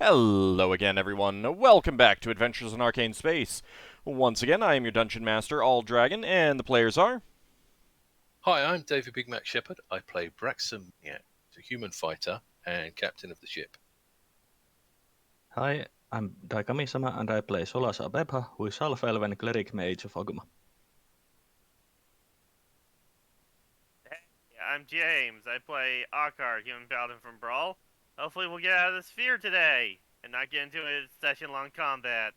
Hello again, everyone. Welcome back to Adventures in Arcane Space. Once again, I am your Dungeon Master, AuldDragon, and the players are... Hi, I'm David Big Mac Shepherd. I play Braxon, a human fighter and captain of the ship. Hi, I'm Daikami-sama and I play Solas Ebha, who is Half-Elven Cleric Mage of Ogma. Hey, I'm James. I play Ockar, human paladin from Brawl. Hopefully we'll get out of this sphere today and not get into a session-long combat.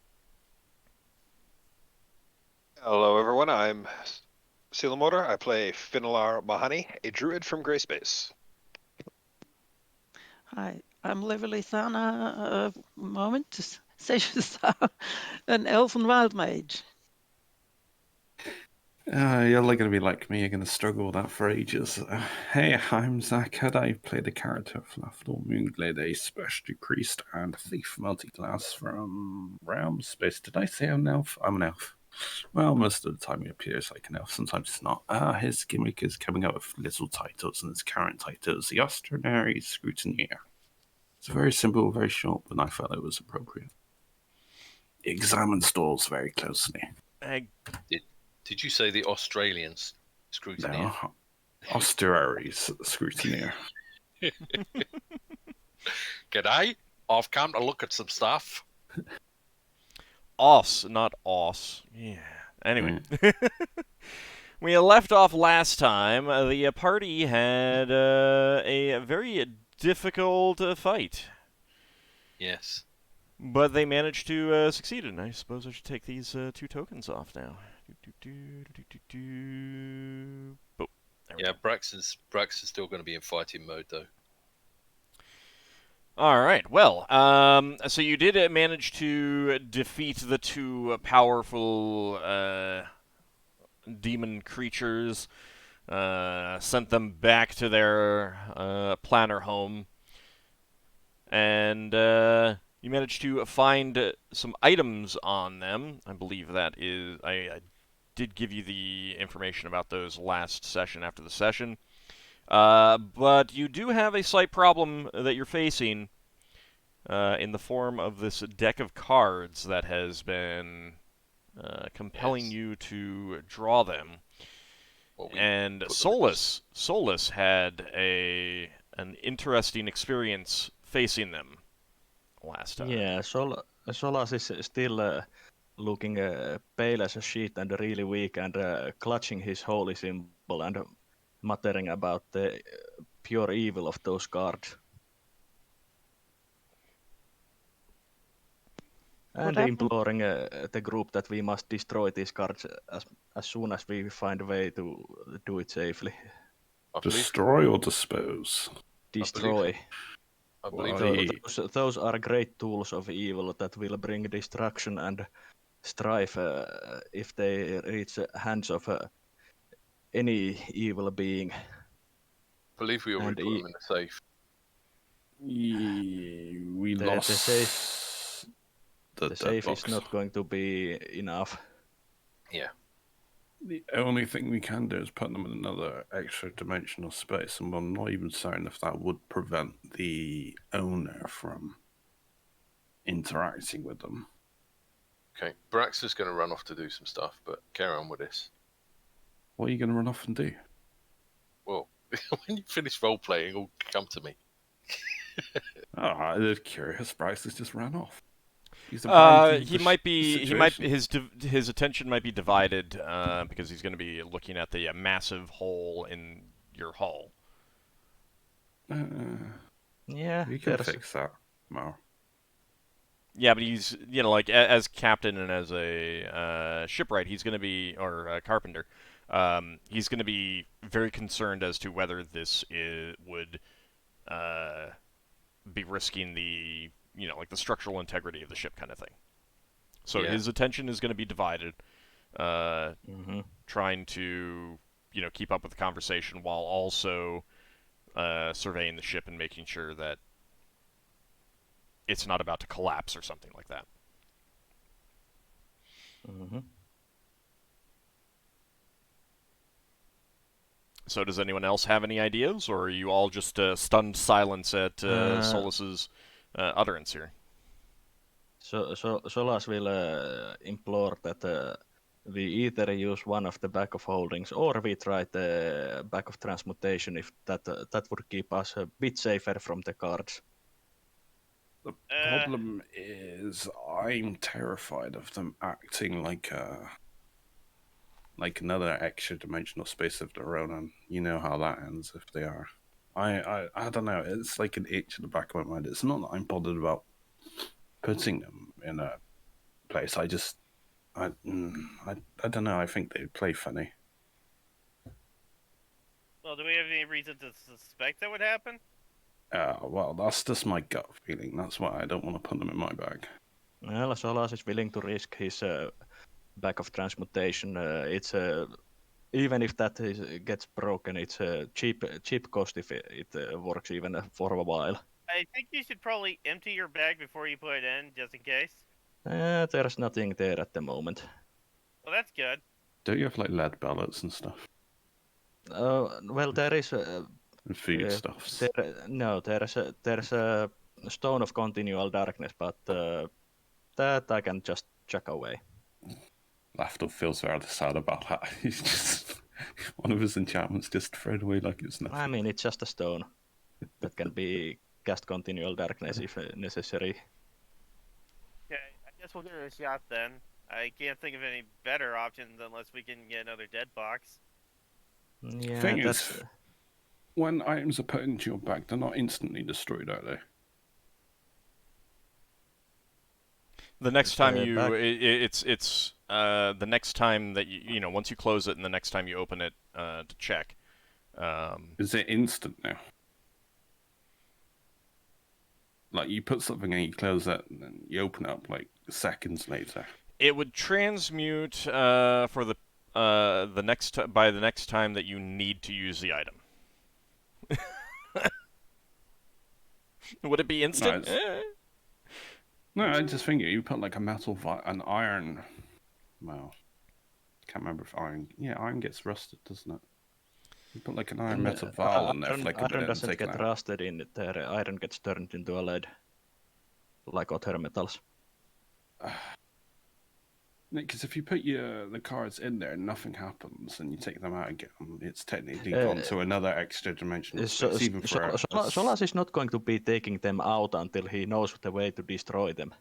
Hello everyone, I'm Motor. I play Finnel'ar Mohani, a druid from Grayspace. Hi, I'm Levalithana. Moment to say an elven wild mage. You're going to be like me, you're going to struggle with that for ages. Hey, I'm Zach, and I play the character of Lafdul, Moonglade, a specialty priest and thief multi-class from Realms Space. Did I say I'm an elf? I'm an elf. Well, most of the time he appears like an elf, sometimes it's not. His gimmick is coming up with little titles, and his current title is the Ostrionary Scrutineer. It's very simple, very short, but I felt it was appropriate. He examines doors very closely. Did you say the Australians scrutineer? No, Ostrionary Scrutineer. G'day, I've come to look at some stuff. Os, not os. Yeah. Anyway. We left off last time. The party had a very difficult fight. Yes. But they managed to succeed, and I suppose I should take these 2 tokens off now. Oh, yeah, Braxon's still going to be in fighting mode, though. Alright, well, so you did manage to defeat the 2 powerful demon creatures, sent them back to their planner home, and you managed to find some items on them. I believe that is... I did give you the information about those last session after the session. But you do have a slight problem that you're facing in the form of this deck of cards that has been compelling you to draw them. And Solas had an interesting experience facing them last time. Yeah, Solas is still looking pale as a sheet and really weak and clutching his holy symbol and muttering about the pure evil of those cards. And imploring the group that we must destroy these cards as soon as we find a way to do it safely. Destroy or dispose? Destroy. I believe those are great tools of evil that will bring destruction and strife if they reach the hands of any evil being. I believe we already put them in the safe. We lost... The safe is not going to be enough. Yeah. The only thing we can do is put them in another extra dimensional space, and I'm not even certain if that would prevent the owner from interacting with them. Okay, Braxon's going to run off to do some stuff, but carry on with this. What are you going to run off and do? Well, when you finish role-playing, it'll come to me. I'm curious. Braxon's just ran off. His attention might be divided because he's going to be looking at the massive hole in your hull. Yeah, we can fix that, Mo. Yeah, but he's like as captain and as a shipwright, he's going to be or carpenter. He's going to be very concerned as to whether this would be risking the like the structural integrity of the ship kind of thing. So his attention is going to be divided, trying to, keep up with the conversation while also surveying the ship and making sure that it's not about to collapse or something like that. Mm-hmm. So does anyone else have any ideas, or are you all just stunned silence at Solas's utterance here? So Solas will implore that we either use one of the back of holdings or we try the back of transmutation if that would keep us a bit safer from the cards. The problem is, I'm terrified of them acting like another extra dimensional space of their own, and you know how that ends if they are. I don't know. It's like an itch in the back of my mind. It's not that I'm bothered about putting them in a place. I don't know. I think they'd play funny. Well, do we have any reason to suspect that would happen? Well, that's just my gut feeling. That's why I don't want to put them in my bag. Well, Solas is willing to risk his back of transmutation. It's even if that gets broken, it's a cheap cost if it works even for a while. I think you should probably empty your bag before you put it in, just in case. There's nothing there at the moment. Well, that's good. Do you have like lead pellets and stuff? Well, there is And foodstuffs. There's a stone of continual darkness, but that I can just chuck away. Lafdul feels rather sad about that. He's just one of his enchantments just thrown away like it's nothing. I mean, it's just a stone that can be cast continual darkness if necessary. Okay, I guess we'll give it a shot then. I can't think of any better options unless we can get another dead box. Yeah, Thing is, when items are put into your bag, they're not instantly destroyed, are they? The next time it's the next time that you know, once you close it and the next time you open it to check. Is it instant now? Like you put something in, you close it, and then you open it up like seconds later. It would transmute for the next time that you need to use the item. Would it be instant? No, I just think you put like a metal an iron. Well, can't remember if iron. Yeah, iron gets rusted, doesn't it? You put like an iron metal vial in there for like a bit iron doesn't and get rusted in it. Iron gets turned into a lead, like other metals. Because if you put the cards in there and nothing happens, and you take them out again, it's technically gone to another extra dimensional space. Even for Solas is not going to be taking them out until he knows the way to destroy them.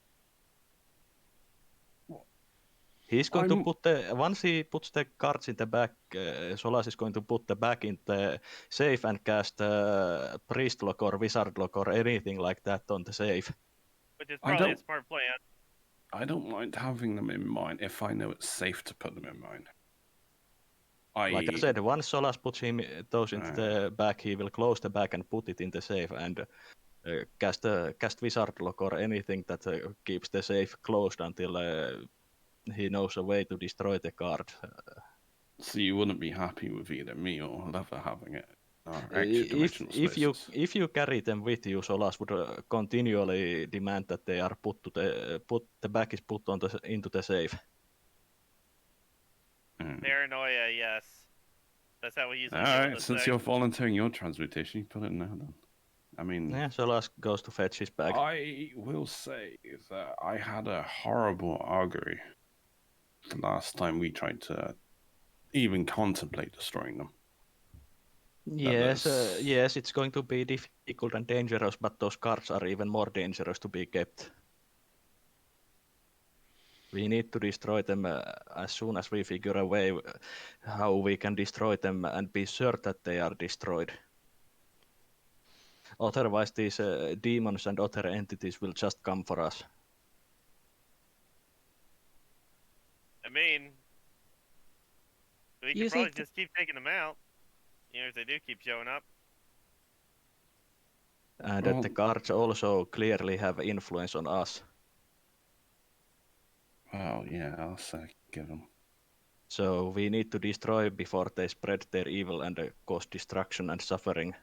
He's going to put once he puts the cards in the back, Solas is going to put the back in the safe and cast priest lock or wizard lock or anything like that on the safe. Which is probably a smart plan. I don't mind having them in mine if I know it's safe to put them in mine. Like I said, once Solas puts those into the back, he will close the back and put it in the safe and cast wizard lock or anything that keeps the safe closed until he knows a way to destroy the card. So you wouldn't be happy with either me or Leva having it? If you carry them with you, Solas would continually demand that they are the back is put into the safe. Paranoia, yes. That's how we use it. Alright, since you're volunteering your transmutation, you put it now then. I mean... Yeah, Solas goes to fetch his bag. I will say that I had a horrible augury the last time we tried to even contemplate destroying them. Yes, it's going to be difficult and dangerous, but those cards are even more dangerous to be kept. We need to destroy them as soon as we figure a way how we can destroy them and be sure that they are destroyed. Otherwise, these demons and other entities will just come for us. I mean, we can probably just keep taking them out. You know, if they do keep showing up. And that the cards also clearly have influence on us. Well, yeah, I'll say give them. So we need to destroy before they spread their evil and cause destruction and suffering.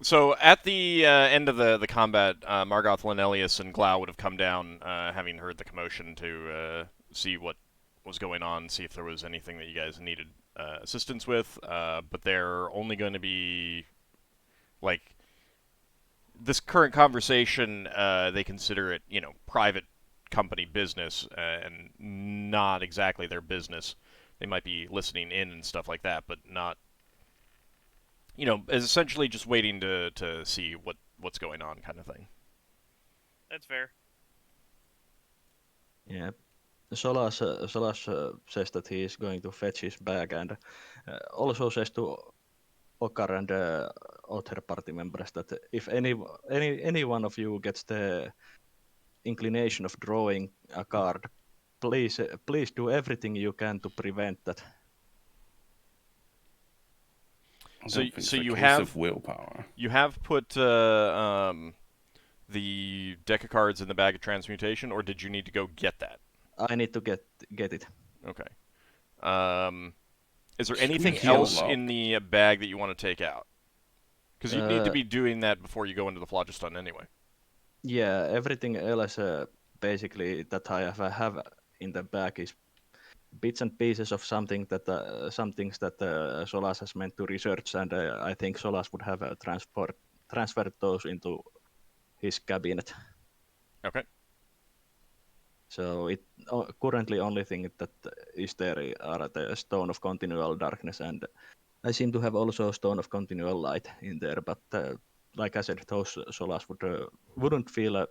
So at the end of the combat, Margoth, Lenelius, and Glau would have come down, having heard the commotion, to see what was going on, see if there was anything that you guys needed assistance with. But they're only going to be, like, this current conversation, they consider it, private company business and not exactly their business. They might be listening in and stuff like that, but not, is essentially just waiting to see what's going on, kind of thing. That's fair. Yeah. Solas says that he is going to fetch his bag and also says to Ockar and other party members that if any one of you gets the inclination of drawing a card, please do everything you can to prevent that. I So- don't think so it's a you case have- of willpower. You have put the deck of cards in the bag of transmutation, or did you need to go get that? I need to get it. Okay. Is there Should we anything heal else up? in the bag that you want to take out? Because you need to Uh, be doing that before you go into the phlogiston anyway. Yeah, everything else basically that I have in the bag is bits and pieces of some things that Solas has meant to research, and I think Solas would have transferred those into his cabinet. Okay. So currently only thing that is there are the Stone of Continual Darkness, and I seem to have also Stone of Continual Light in there, but like I said, those Solas wouldn't feel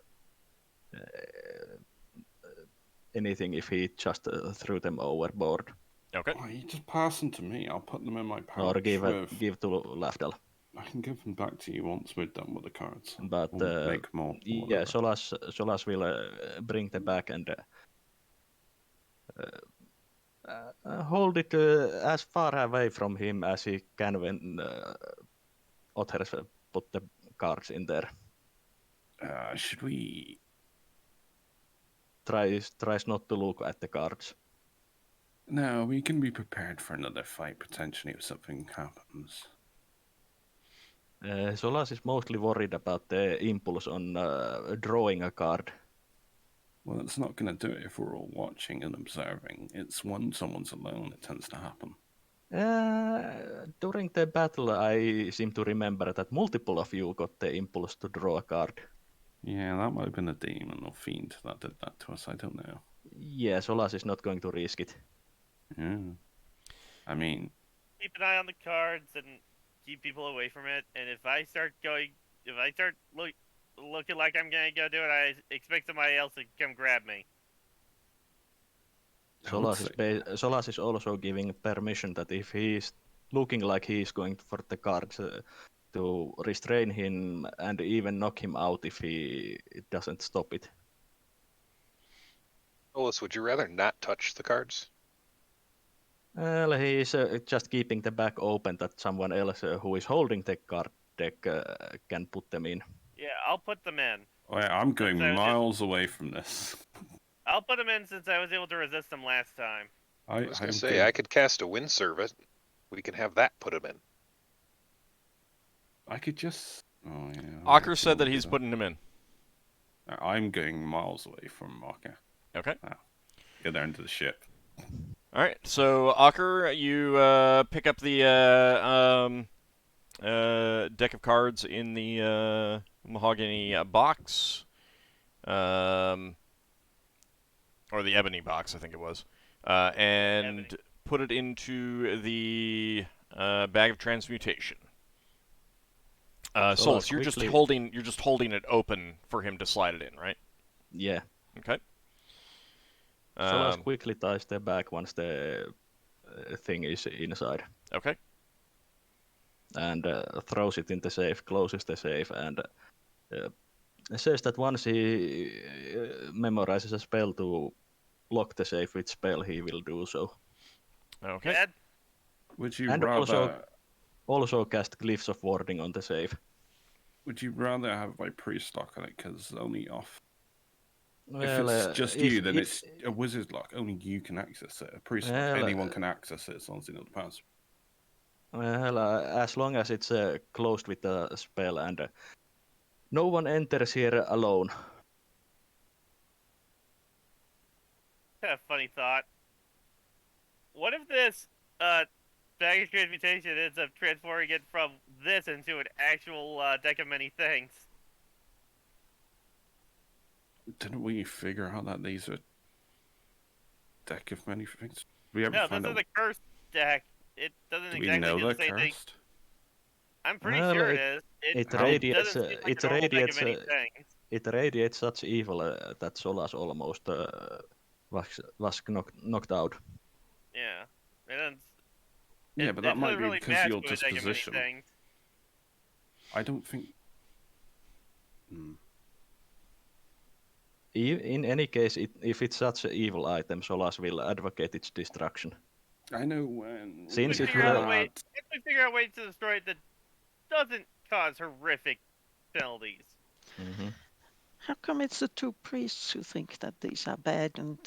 anything if he just threw them overboard Okay. Oh, you just pass them to me. I'll put them in my pouch. or give with... to Lafdul. I can give them back to you once we're done with the cards. But Or make more. or yeah, whatever. Solas will bring them back and hold it as far away from him as he can when others put the cards in there. Should we? Tries not to look at the cards. No, we can be prepared for another fight potentially if something happens. Solas is mostly worried about the impulse on drawing a card. Well, it's not going to do it if we're all watching and observing. It's when someone's alone it tends to happen. During the battle, I seem to remember that multiple of you got the impulse to draw a card. Yeah, that might have been a demon or fiend that did that to us. I don't know. Yeah, Solas is not going to risk it. Yeah. I mean, Keep an eye on the cards and keep people away from it. And if I start looking like I'm gonna go do it, I expect somebody else to come grab me. Solas is also giving permission that if he is looking like he is going for the cards, to restrain him and even knock him out if he doesn't stop it. Solas, would you rather not touch the cards? Well, he is just keeping the bag open that someone else who is holding the card deck can put them in. Yeah, I'll put them in. I'm going So just- miles away from this. I'll put them in since I was able to resist them last time. I was going I'm to say, good. I could cast a wind servant. We can have that put him in. I could just. Oh yeah. Ockar said that he's putting him in. I'm going miles away from Ockar. Okay. Get there into the ship. All right. So Ockar, you pick up the deck of cards in the mahogany box, or the ebony box, I think it was, and Ebony. put it into the bag of transmutation. Solas, you're just holding it open for him to slide it in, right? Yeah. Okay. Solas quickly ties the bag once the thing is inside. Okay. And throws it in the safe, closes the safe, and says that once he memorizes a spell to lock the safe with spell, he will do so. Okay. Dad? Would you And rather? Also cast Glyphs of Warding on the safe. Would you rather have my priest lock on it? Because only off. Well, if it's just you, then it's a wizard lock. Only you can access it. A priest lock, Well, anyone can access it as long as they know the password. Well, as long as it's closed with a spell and no one enters here alone. A funny thought. What if this bag of transmutation ends up transforming it from this into an actual deck of many things? Didn't we figure out that these are deck of many things? We ever No, find this is out? a cursed deck. It doesn't Do we exactly know do the they're same thing. cursed? I'm pretty Well, sure it is. it How- radiates. doesn't seem like It a normal deck of radiates. many things. It radiates such evil that Solas almost was knocked out. Yeah. It doesn't, Yeah, but it that might doesn't be really because match of your with a deck of many disposition. things. I don't think. In any case, if it's such an evil item, Solas will advocate its destruction. I know when. Since we it Figure will- out a had- way. If we figure out a way to destroy it that doesn't cause horrific penalties. Mm-hmm. How come it's the two priests who think that these are bad and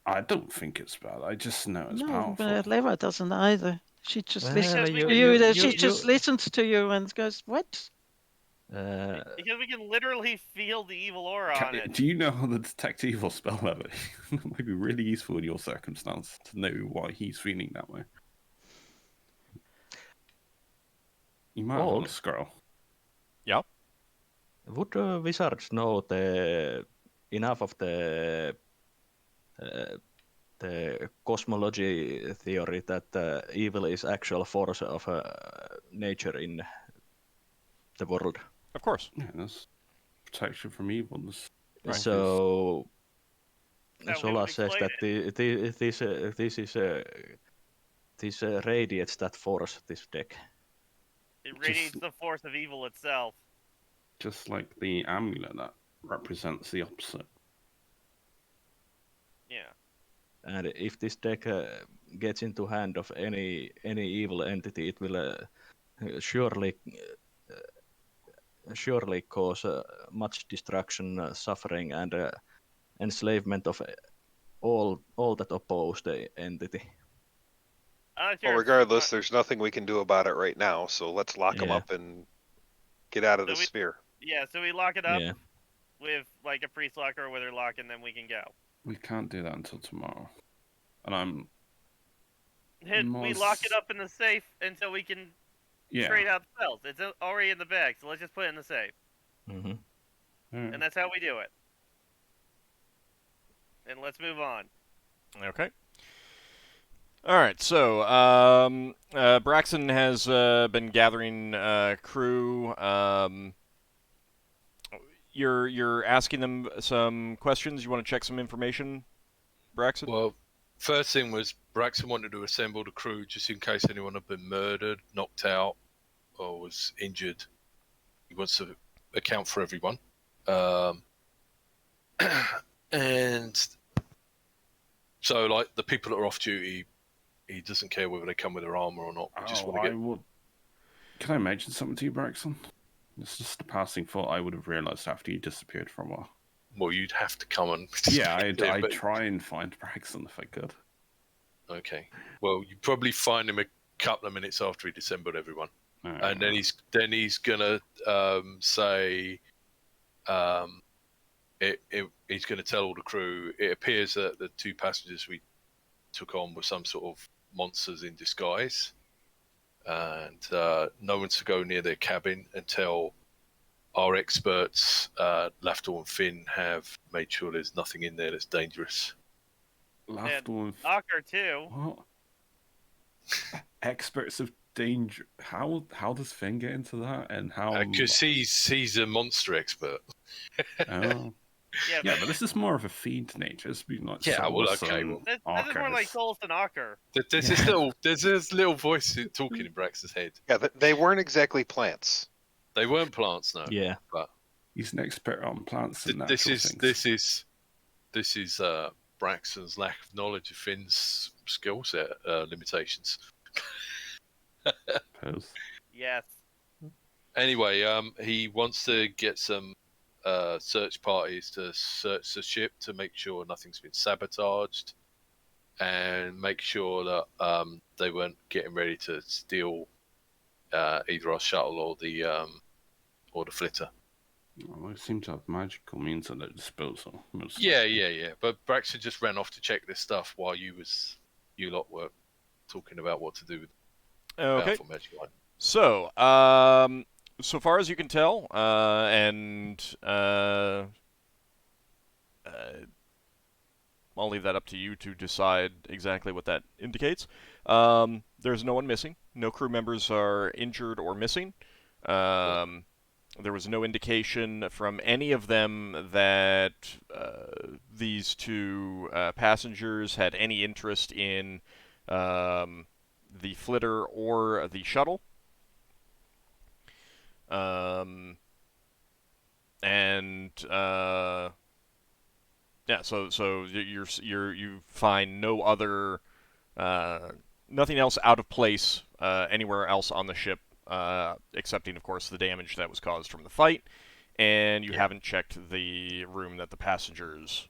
I don't think it's bad. I just know it's no, powerful. but Leva doesn't either. She just Well, listens Because to we you. can- She just listens to you and goes, "What?" Because we can literally feel the evil aura on it. Do you know how to detect evil spell level? It might be really useful in your circumstance to know why he's feeling that way. You might want Old. to scroll. Would wizards know enough of the cosmology theory that evil is actual force of nature in the world? Of course. Yeah, that's protection from evil. Right. So That's how we would Solas says explain that this radiates that force, this deck. It radiates the force of evil itself. Just like the amulet that represents the opposite. Yeah. And if this deck gets into hand of any evil entity, it will surely cause much destruction, suffering, and enslavement of all that oppose the entity. Well, regardless, there's nothing we can do about it right now, so let's lock them Yeah. up and get out of So the we- sphere. Yeah, so we lock it up Yeah. with like a priest lock or a wither lock, and then we can go. We can't do that until tomorrow. And I'm We lock it up in the safe until we can trade out spells. It's already in the bag, so let's just put it in the safe, Mm-hmm. and that's how we do it. And let's move on. Okay. All right. So Braxon has been gathering crew. You're asking them some questions. You want to check some information, Braxon? Well, first thing was Braxon wanted to assemble the crew just in case anyone had been murdered, knocked out, or was injured. He wants to account for everyone. And so, like, the people that are off duty, he doesn't care whether they come with their armor or not. We just want to get... Can I mention something to you, Braxon? It's just a passing thought I would have realised after you disappeared for a while. Well, you'd have to come and... Yeah, I'd but- try and find Braxon if I could. Okay. Well, you probably find him a couple of minutes after he dissembled everyone. And then he's gonna say, he's gonna tell all the crew. It appears that the two passengers we took on were some sort of monsters in disguise, and no one's to go near their cabin until our experts, Lafdul and Finn, have made sure there's nothing in there that's dangerous. Lafdul and Ockar too. What? Experts of danger. How does Finn get into that? And how? Because he's a monster expert. Oh. Yeah, Yeah, but this is more of a fiend nature. It's been like Yeah, well, Solas okay, and well. this is more like Ockars. Solas and Ockar. There's this little voice talking in Brax's head. Yeah, they weren't exactly plants. They weren't plants, no. Yeah. But He's an expert on plants and natural things. this is Braxton's lack of knowledge of Finn's skill set limitations. Suppose. Yes. Anyway, he wants to get some search parties to search the ship to make sure nothing's been sabotaged, and make sure that they weren't getting ready to steal either our shuttle or the flitter. Well, they seem to have magical means at their disposal. Yeah. But Braxton just ran off to check this stuff while you lot were talking about what to do with Okay. powerful magic line. So, so far as you can tell, and I'll leave that up to you to decide exactly what that indicates. There's no one missing. No crew members are injured or missing. There was no indication from any of them that these two passengers had any interest in the flitter or the shuttle. Yeah, so you find no other nothing else out of place anywhere else on the ship, excepting of course the damage that was caused from the fight, and you haven't checked the room that the passengers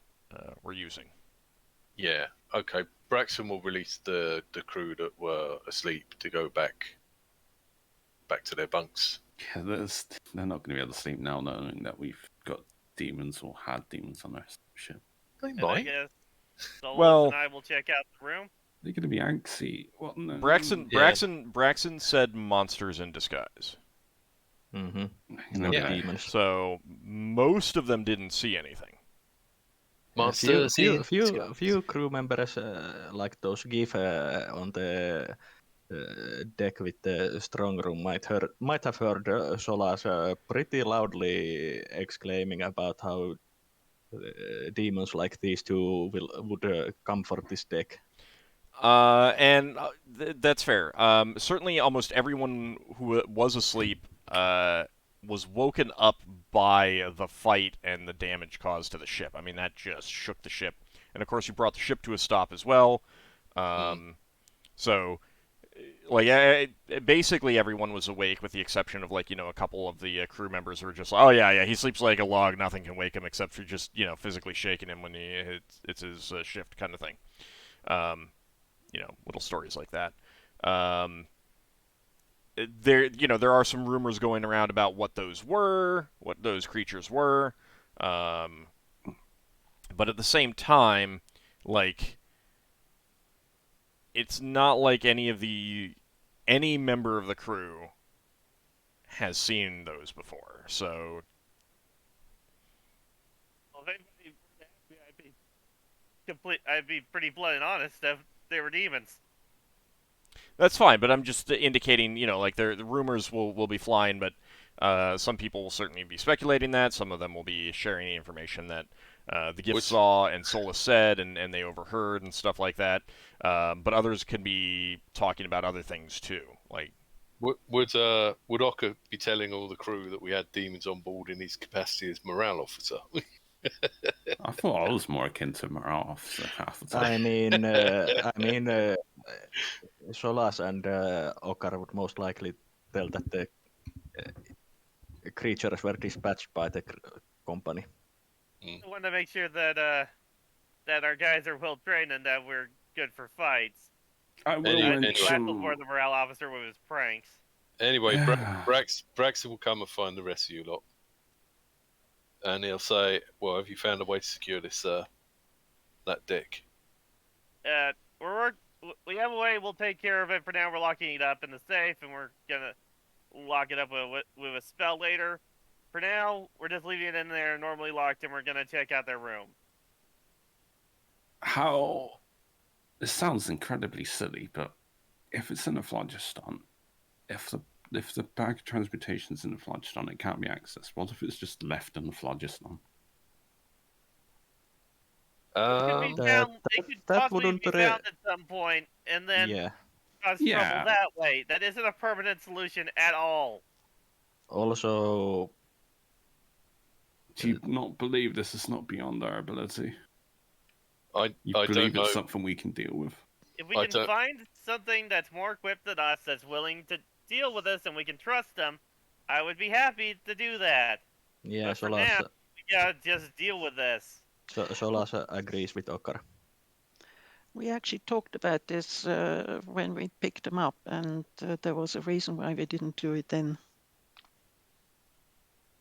were using. Yeah. Okay. Braxon will release the crew that were asleep to go back to their bunks. Yeah, they're not going to be able to sleep now, knowing that we've got demons or had demons on our ship. They And I might. guess Solas Well- and I will check out the room. They're going to be antsy. What? No. Braxon said monsters in disguise. Mm-hmm. No, Yeah. Demons. So most of them didn't see anything. Monsters. Few crew members, like those GIF on the deck with the strong room, might have heard Solas pretty loudly exclaiming about how demons like these two would comfort this deck. That's fair. Certainly, almost everyone who was asleep was woken up by the fight and the damage caused to the ship. I mean, that just shook the ship. And of course, you brought the ship to a stop as well. So, like, basically everyone was awake, with the exception of, like, a couple of the crew members who were just like, oh yeah, he sleeps like a log. Nothing can wake him except for just, physically shaking him when it's his shift kind of thing. Little stories like that. There are some rumors going around about what those creatures were, but at the same time, like, it's not like any member of the crew has seen those before. So, Well, if anybody were to ask me, I'd be pretty blunt and honest if they were demons. that's fine, but I'm just indicating, like, the rumors will be flying, but some people will certainly be speculating that. Some of them will be sharing the information that the Gift saw and Solas said, and they overheard and stuff like that. But others can be talking about other things too. Like, Would Ockar be telling all the crew that we had demons on board in his capacity as morale officer? I thought I was more akin to morale officer half the time. I mean, Solas and Ockar would most likely tell that the creatures were dispatched by the company. I want to make sure that that our guys are well trained and that we're good for fights. I will Anyway, mention. Before the morale officer with his pranks. Anyway, Yeah. Braxon will come and find the rest of you lot. And he'll say, well, have you found a way to secure this that deck? We have a way. We'll take care of it. For now, we're locking it up in the safe, and we're gonna lock it up with a spell later. For now, we're just leaving it in there normally locked, and we're gonna check out their room. How? This sounds incredibly silly, but if it's in a phlogiston, if the bag of transportation's in the phlogiston, it can't be accessed. What if it's just left in the phlogiston? It could possibly be found at some point, and then cause trouble that way. That isn't a permanent solution at all. Also, do you not believe this is not beyond our ability? I believe don't know. it's something we can deal with? If we can find something that's more equipped than us, that's willing to deal with us, and we can trust them, I would be happy to do that. Yeah, but for now, we gotta just deal with this. Solas agrees with Ockar. We actually talked about this when we picked them up, and there was a reason why we didn't do it then.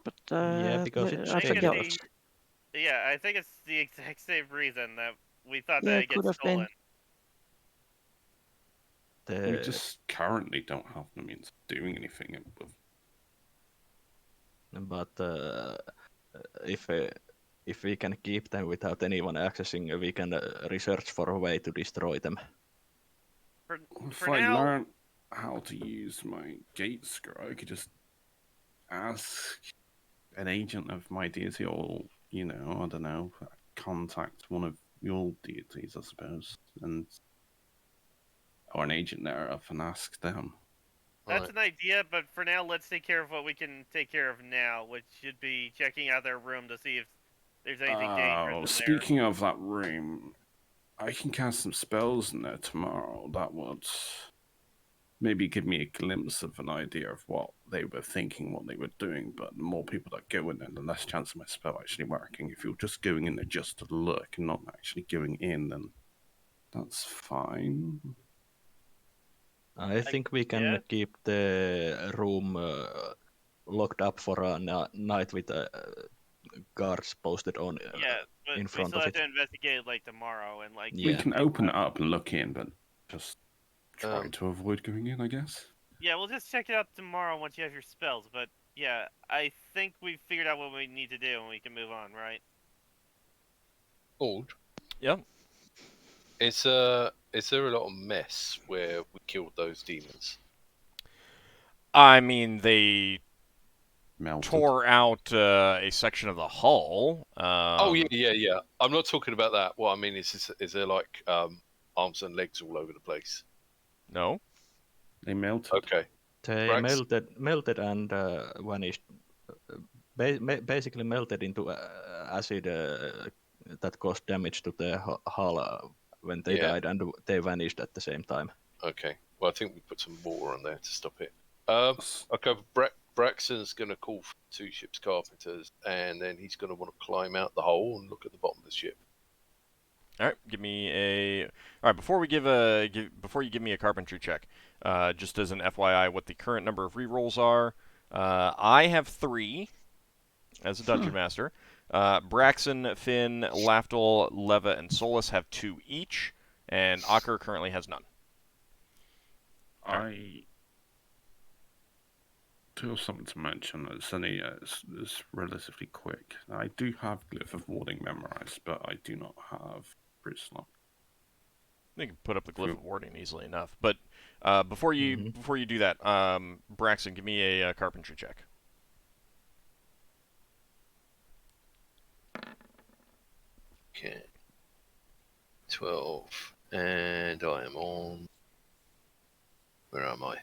But because it's I forget. I think it's the exact same reason that we thought Yeah, that it it gets could have stolen. We just currently don't have the means of doing anything with. But if if we can keep them without anyone accessing, we can research for a way to destroy them. If For I now- learn how to use my gate scroll, I could just ask an agent of my deity, or I don't know, contact one of your deities, I suppose, or an agent thereof, and ask them. That's an idea, but for now, let's take care of what we can take care of now, which should be checking out their room to see if there's anything dangerous in there. Speaking of that room, I can cast some spells in there tomorrow. That would maybe give me a glimpse of an idea of what they were thinking, what they were doing. But the more people that go in there, the less chance of my spell actually working. If you're just going in there just to look and not actually going in, then that's fine. I think we can keep the room locked up for a night with guards posted on but in we front still of have it. to investigate like tomorrow and like. We can open it up and look in, but just try to avoid going in, I guess. Yeah, we'll just check it out tomorrow once you have your spells. But yeah, I think we've figured out what we need to do and we can move on, right? Ald? Yeah. Is there a lot of mess where we killed those demons? I mean, they Melted. tore out a section of the hull. Yeah. I'm not talking about that. What I mean is there like arms and legs all over the place? No. They melted. Okay. They melted and vanished. Basically melted into acid that caused damage to the hull when they died, and they vanished at the same time. Okay. Well, I think we put some water on there to stop it. Okay. Braxon's going to call for 2 ship's carpenters, and then he's going to want to climb out the hole and look at the bottom of the ship. All right, give me a. All right, before you give me a carpentry check, just as an FYI, what the current number of rerolls are. I have 3 as a dungeon master. Braxon, Finn, Lafdul, Leva, and Solas have 2 each, and Ockar currently has none. I do have something to mention. It's relatively quick. I do have Glyph of Warding memorized, but I do not have Bruce Lock. You can put up the Glyph of Warding easily enough. But before you do that, Braxon, give me a carpentry check. Okay. 12. And I am on... Where am I?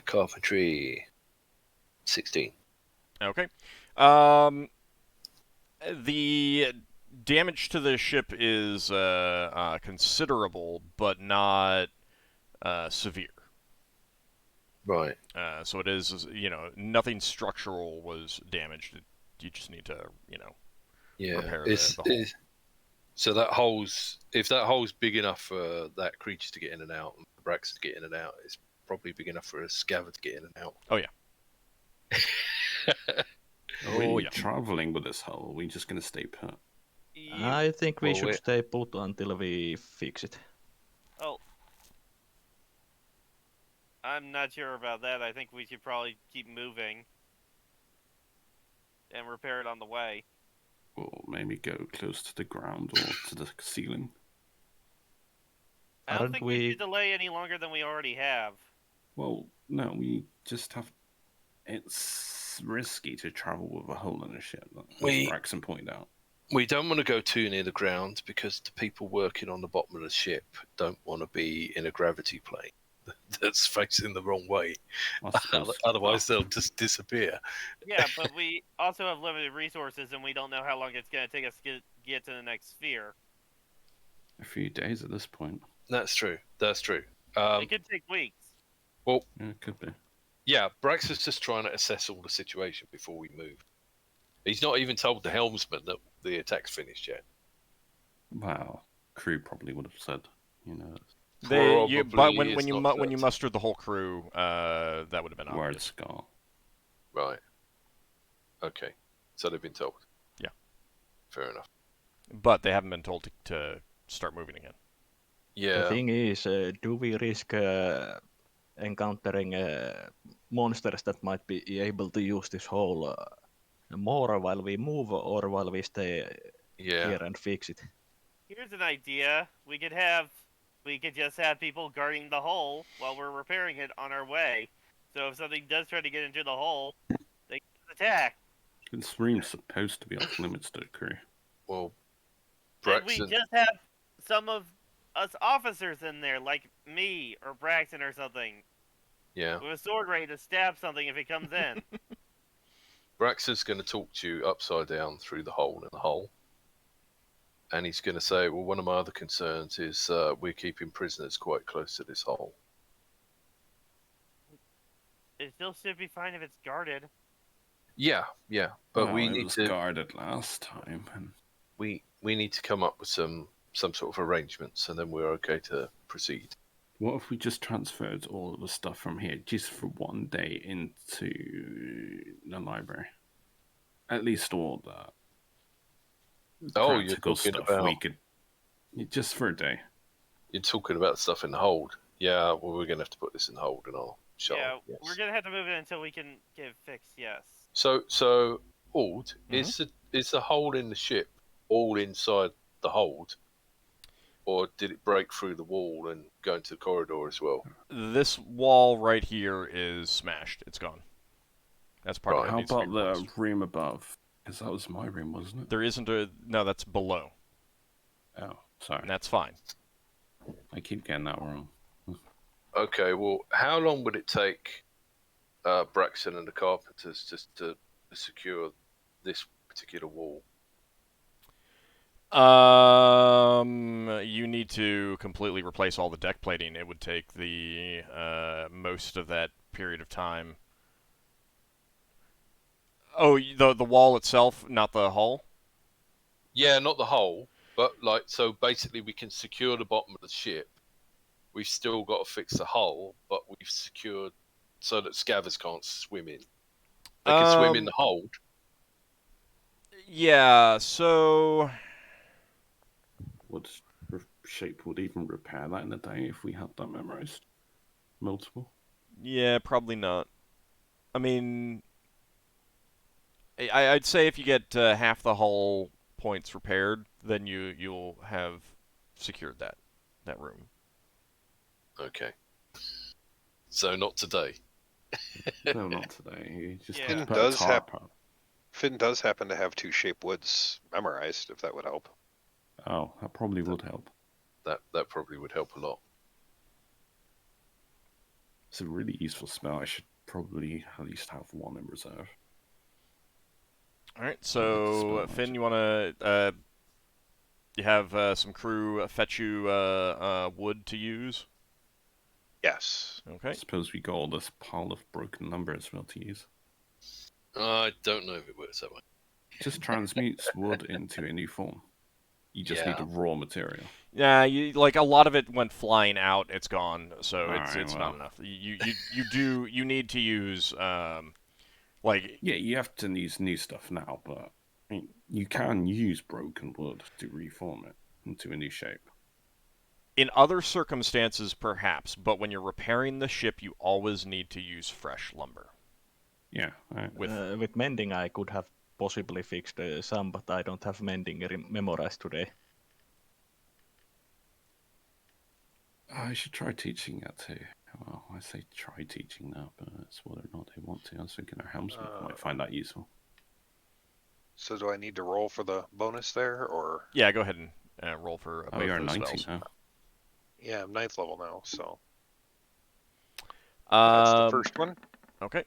Carpentry. 16. Okay. The damage to the ship is considerable, but not severe. Right. So it is, nothing structural was damaged. You just need to, repair the hull. So that hole's, if that hole's big enough for that creature to get in and out, and the Braxon to get in and out, it's probably big enough for a scaver to get in and out. Oh, yeah. Are we traveling with this hull? Are we just going to stay put? I think we should stay put until we fix it. Oh. I'm not sure about that. I think we should probably keep moving and repair it on the way. Or maybe go close to the ground or to the ceiling. I don't think we should delay any longer than we already have. Well, no, we just have... It's risky to travel with a hole in a ship, as Braxon pointed out. We don't want to go too near the ground because the people working on the bottom of the ship don't want to be in a gravity plane that's facing the wrong way. Otherwise, they'll just disappear. Yeah, but we also have limited resources, and we don't know how long it's going to take us to get to the next sphere. A few days at this point. That's true. That's true. It could take weeks. Well, yeah, it could be. Yeah, Brax is just trying to assess all the situation before we move. He's not even told the helmsman that the attack's finished yet. Well, crew probably would have said, But when you mustered the whole crew, that would have been Word obvious. Scar. Right. Okay. So they've been told. Yeah. Fair enough. But they haven't been told to start moving again. Yeah. The thing is, do we risk encountering monsters that might be able to use this hole more while we move or while we stay Yeah. here and fix it. Here's an idea. We could just have people guarding the hole while we're repairing it on our way. So if something does try to get into the hole, they can attack. This room's supposed to be off limits to the crew. Well, And we Braxon. just have some of us officers in there, like me or Braxon or something, Yeah. with a sword ready to stab something if it comes in. Braxon's going to talk to you upside down through the hole in the hole. And he's going to say, well, one of my other concerns is we're keeping prisoners quite close to this hole. It still should be fine if it's guarded. Yeah. But Well, we it need was to guarded last time. And we need to come up with some sort of arrangements, and then we're okay to proceed. what if we just transferred all of the stuff from here just for one day into the library? At least all the Oh, you're practical talking stuff about we could just for a day. you're talking about stuff in the hold. Yeah, well, we're going to have to put this in hold and all. Sure. Yeah, yes. we're gonna have to move it until we can get it fixed. Yes. So Ald, Mhm. is the hole in the ship all inside the hold, or did it break through the wall and go into the corridor as well? This wall right here is smashed. It's gone. That's part Right. of it. How Needs to be about the replaced. room above? Because that was my room, wasn't it? There isn't a... No, that's below. Oh, sorry. And that's fine. I keep getting that wrong. Okay, well, how long would it take Braxon and the carpenters just to secure this particular wall? You need to completely replace all the deck plating. It would take the most of that period of time. Oh, the wall itself, not the hull? Yeah, not the hole, but like, so basically we can secure the bottom of the ship. We've still got to fix the hull, but we've secured so that scavvers can't swim in. They can swim in the hold. Yeah, so... What shape would even repair that in a day if we had that memorized? Multiple? Yeah, probably not. I mean... I'd say if you get half the hull points repaired, then you'll have secured that room. Okay. So not today. No, not today. You just Yeah. have to Finn put a does have- tarp up. Finn does happen to have two shape woods memorized, if that would help. Oh, that probably would help. That probably would help a lot. It's a really useful spell. I should probably at least have one in reserve. All right, That's so spell Finn, magic. you want to you have some crew fetch you wood to use? Yes. Okay. Suppose we got all this pile of broken lumber as well to use. I don't know if it works that way. Just transmutes wood into a new form. You just need Yeah. a raw material. Yeah, like a lot of it went flying out. It's gone, so Alright, it's well. not enough. You need to use like Yeah, you have to use new stuff now, but I mean, you can use broken wood to reform it into a new shape. in other circumstances perhaps, but when you're repairing the ship, you always need to use fresh lumber. Yeah, right. With mending, I could have possibly fixed some, but I don't have mending memorized today. I should try teaching that too. Well, I say try teaching that, but it's whether or not they want to. I was thinking our helmsman might find that useful. So do I need to roll for the bonus there, or? Yeah, go ahead and roll for Oh, both you're those 19 spells. now. Yeah, I'm 9th level now, so that's the first one. Okay.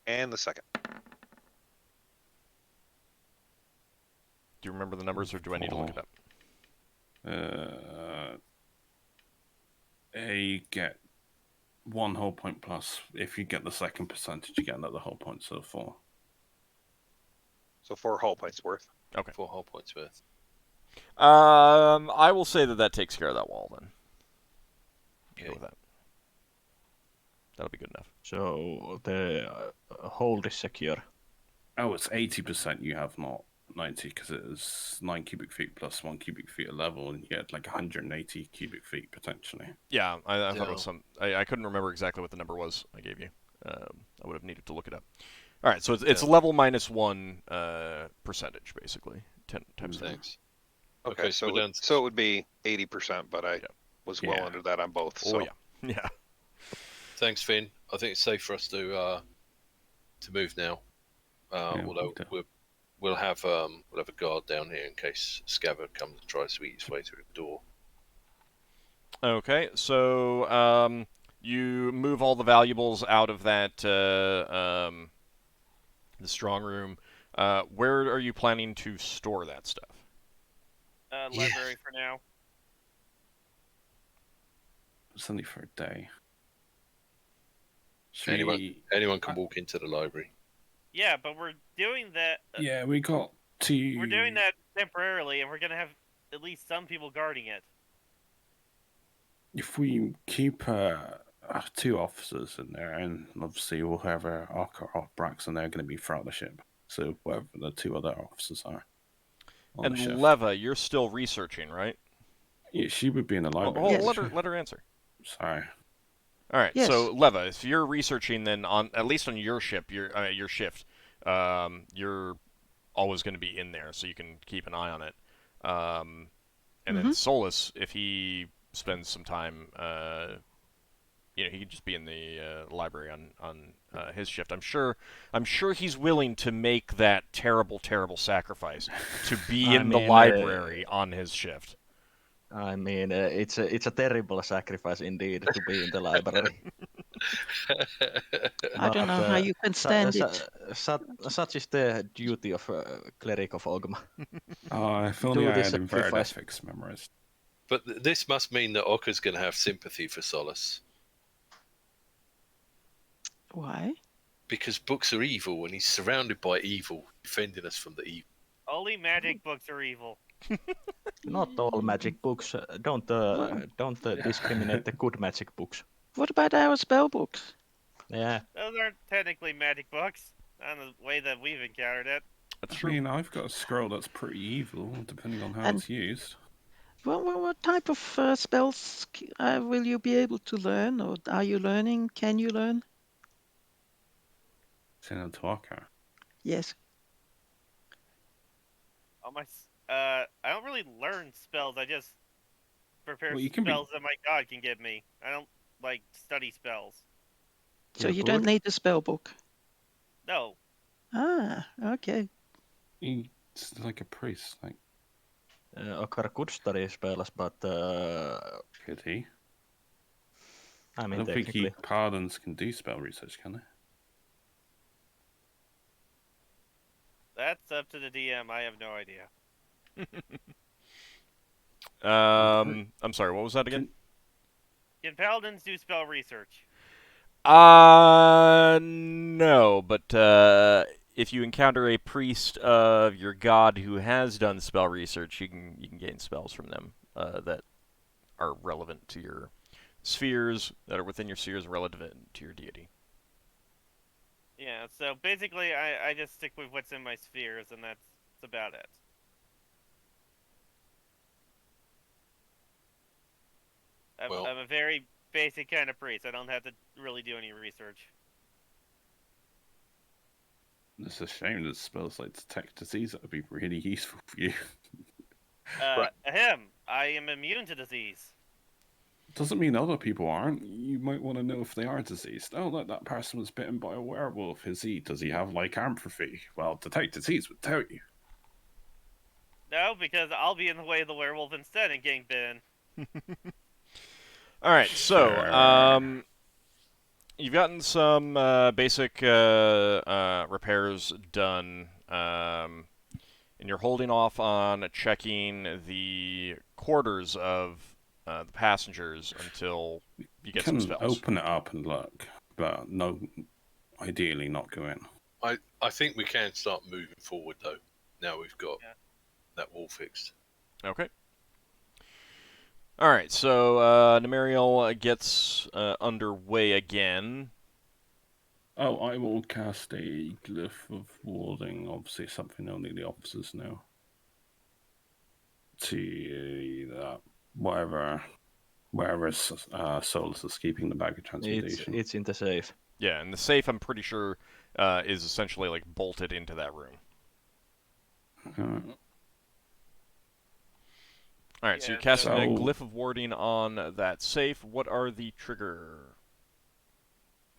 And the second. Do you remember the numbers, or do I need to look it up? You get 1 whole point plus. If you get the second percentage, you get another whole point, so 4. So 4 hull points worth. Okay. 4 whole points worth. I will say that takes care of that wall then. Go Okay. with that. That'll be good enough. So the hold is secure. Oh, it's 80% you have not 90 because it was 9 cubic feet plus 1 cubic feet of level, and you had like 180 cubic feet potentially. Yeah, I thought it No. was some. I couldn't remember exactly what the number was I gave you. I would have needed to look it up. All right, so it's Yeah. level minus 1 percentage, basically. 10 times 10. Thanks. Okay, so so we're down. so it would be 80%, but I Yeah. was well Yeah. under that on both. Oh So yeah, yeah. Thanks, Finn. I think it's safe for us to move now. Yeah, Although we we'll have a guard down here in case Scabbard comes and tries to eat his way through the door. Okay, so you move all the valuables out of that the strong room. Where are you planning to store that stuff? Library for now. It's only for a day. Should Anyone can walk into the library. Yeah, but we're doing that. Yeah, we got to. We're doing that temporarily, and we're gonna have at least some people guarding it. If we keep 2 officers in there, and obviously we'll have Ockar or Braxon, they're going to be throughout the ship. So whatever the 2 other officers are. On And the shift. Leva, you're still researching, right? Yeah, she would be in the Oh, library. Yes. let her answer. Sorry. All right, Yes. so Leva, if you're researching, then on at least on your ship, your shift, you're always going to be in there, so you can keep an eye on it. And then Solas, if he spends some time, he could just be in the library on his shift. I'm sure he's willing to make that terrible sacrifice to be in the library on his shift. I mean, it's a terrible sacrifice indeed to be in the library. I don't know how you can stand it. Such is the duty of Cleric of Ogma. If only I this had inverted sacrifice. ethics memorized. But this must mean that Ockar's going to have sympathy for Solas. Why? Because books are evil, and he's surrounded by evil, defending us from the evil. Only magic books are evil. Not all magic books. Don't discriminate the good magic books. What about our spell books? Yeah. Those aren't technically magic books, not in the way that we've encountered it. That's I true. mean, I've got a scroll that's pretty evil, depending on how And- it's used. What type of spells will you be able to learn, or are you learning? Can you learn? Send it to Ockar. Yes. I don't really learn spells. I just prepare Well, you can be- spells that my god can give me. I don't study spells. So You're you don't good. need the spell book. No. Ah, okay. He's like a priest, like, Ockar could study spells, but could he? I I mean, don't think technically. Paladins can do spell research, can they? That's up to the DM. I have no idea. I'm sorry, what was that again? Can paladins do spell research? No, but if you encounter a priest of your god who has done spell research, you can gain spells from them that are relevant to your spheres, that are within your spheres, relevant to your deity. Yeah, so basically I just stick with what's in my spheres, and that's about it. I'm a very basic kind of priest. I don't have to really do any research. It's a shame that spells like detect disease that would be really useful for you. I am immune to disease. Doesn't mean other people aren't. You might want to know if they are diseased. Oh, look, that person was bitten by a werewolf. Does he have lycanthropy? Well, detect disease would tell you. No, because I'll be in the way of the werewolf instead and getting bitten. All right, so Sure. you've gotten some basic repairs done, and you're holding off on checking the quarters of the passengers until you get some Can spells. open it up and look, but no, ideally not go in. I think we can start moving forward though. Now we've got that wall fixed. Okay. All right, so Nemariel gets underway again. Oh, I will cast a glyph of warding. Obviously, something only the officers know. To wherever Solas is keeping the bag of transmutation. It's in the safe. Yeah, and the safe, I'm pretty sure, is essentially like bolted into that room. All right, so you're casting a glyph of warding on that safe. What are the trigger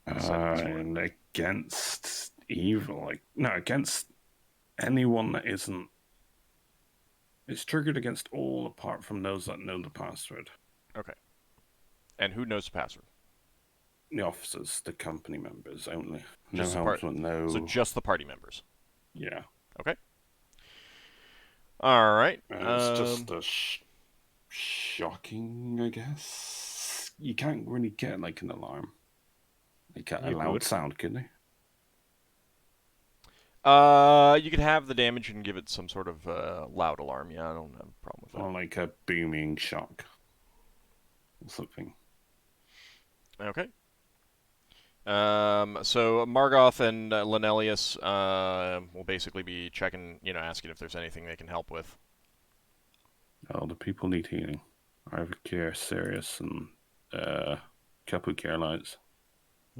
settings for it? And against evil, against anyone that isn't. It's triggered against all apart from those that know the password. Okay. And who knows the password? The officers, the company members only. Just no helmsman, no. So just the party members. Yeah. Okay. All right. It's just a shocking, I guess. You can't really get like an alarm, like a loud sound, can you? You could have the damage and give it some sort of loud alarm. Yeah, I don't have a problem with that. Or like a booming shock or something. Okay. So Margoth and Lenelius will basically be checking, asking if there's anything they can help with. Oh, the people need healing. I have a cure, Sirius, and couple cure lights.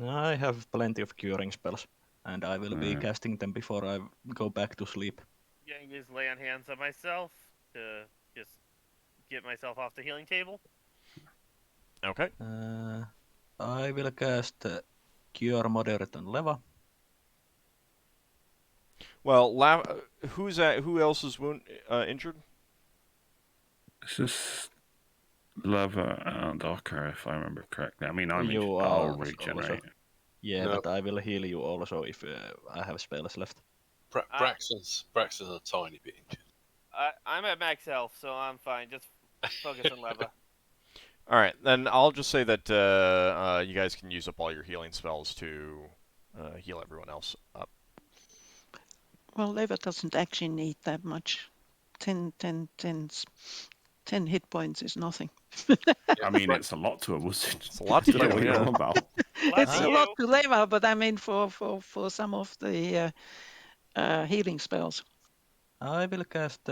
I have plenty of curing spells, and I will be casting them before I go back to sleep. Yeah, I use lay on hands on myself to just get myself off the healing table. Okay. I will cast Cure Moderate on Leva. Well, who else is injured? It's just Lava and Ockar, if I remember correctly. I mean, I'll regenerate. Also. Yeah, no. But I will heal you also if I have spells left. Braxon's a tiny bit injured. I'm at max health, so I'm fine. Just focus on Leva. All right, then I'll just say that you guys can use up all your healing spells to heal everyone else up. Well, Leva doesn't actually need that much. 10 hit points is nothing. I mean, it's a lot to a wizard. It's a lot to know what you're on about. It's a lot to Leva, but I mean for some of the healing spells. I will cast.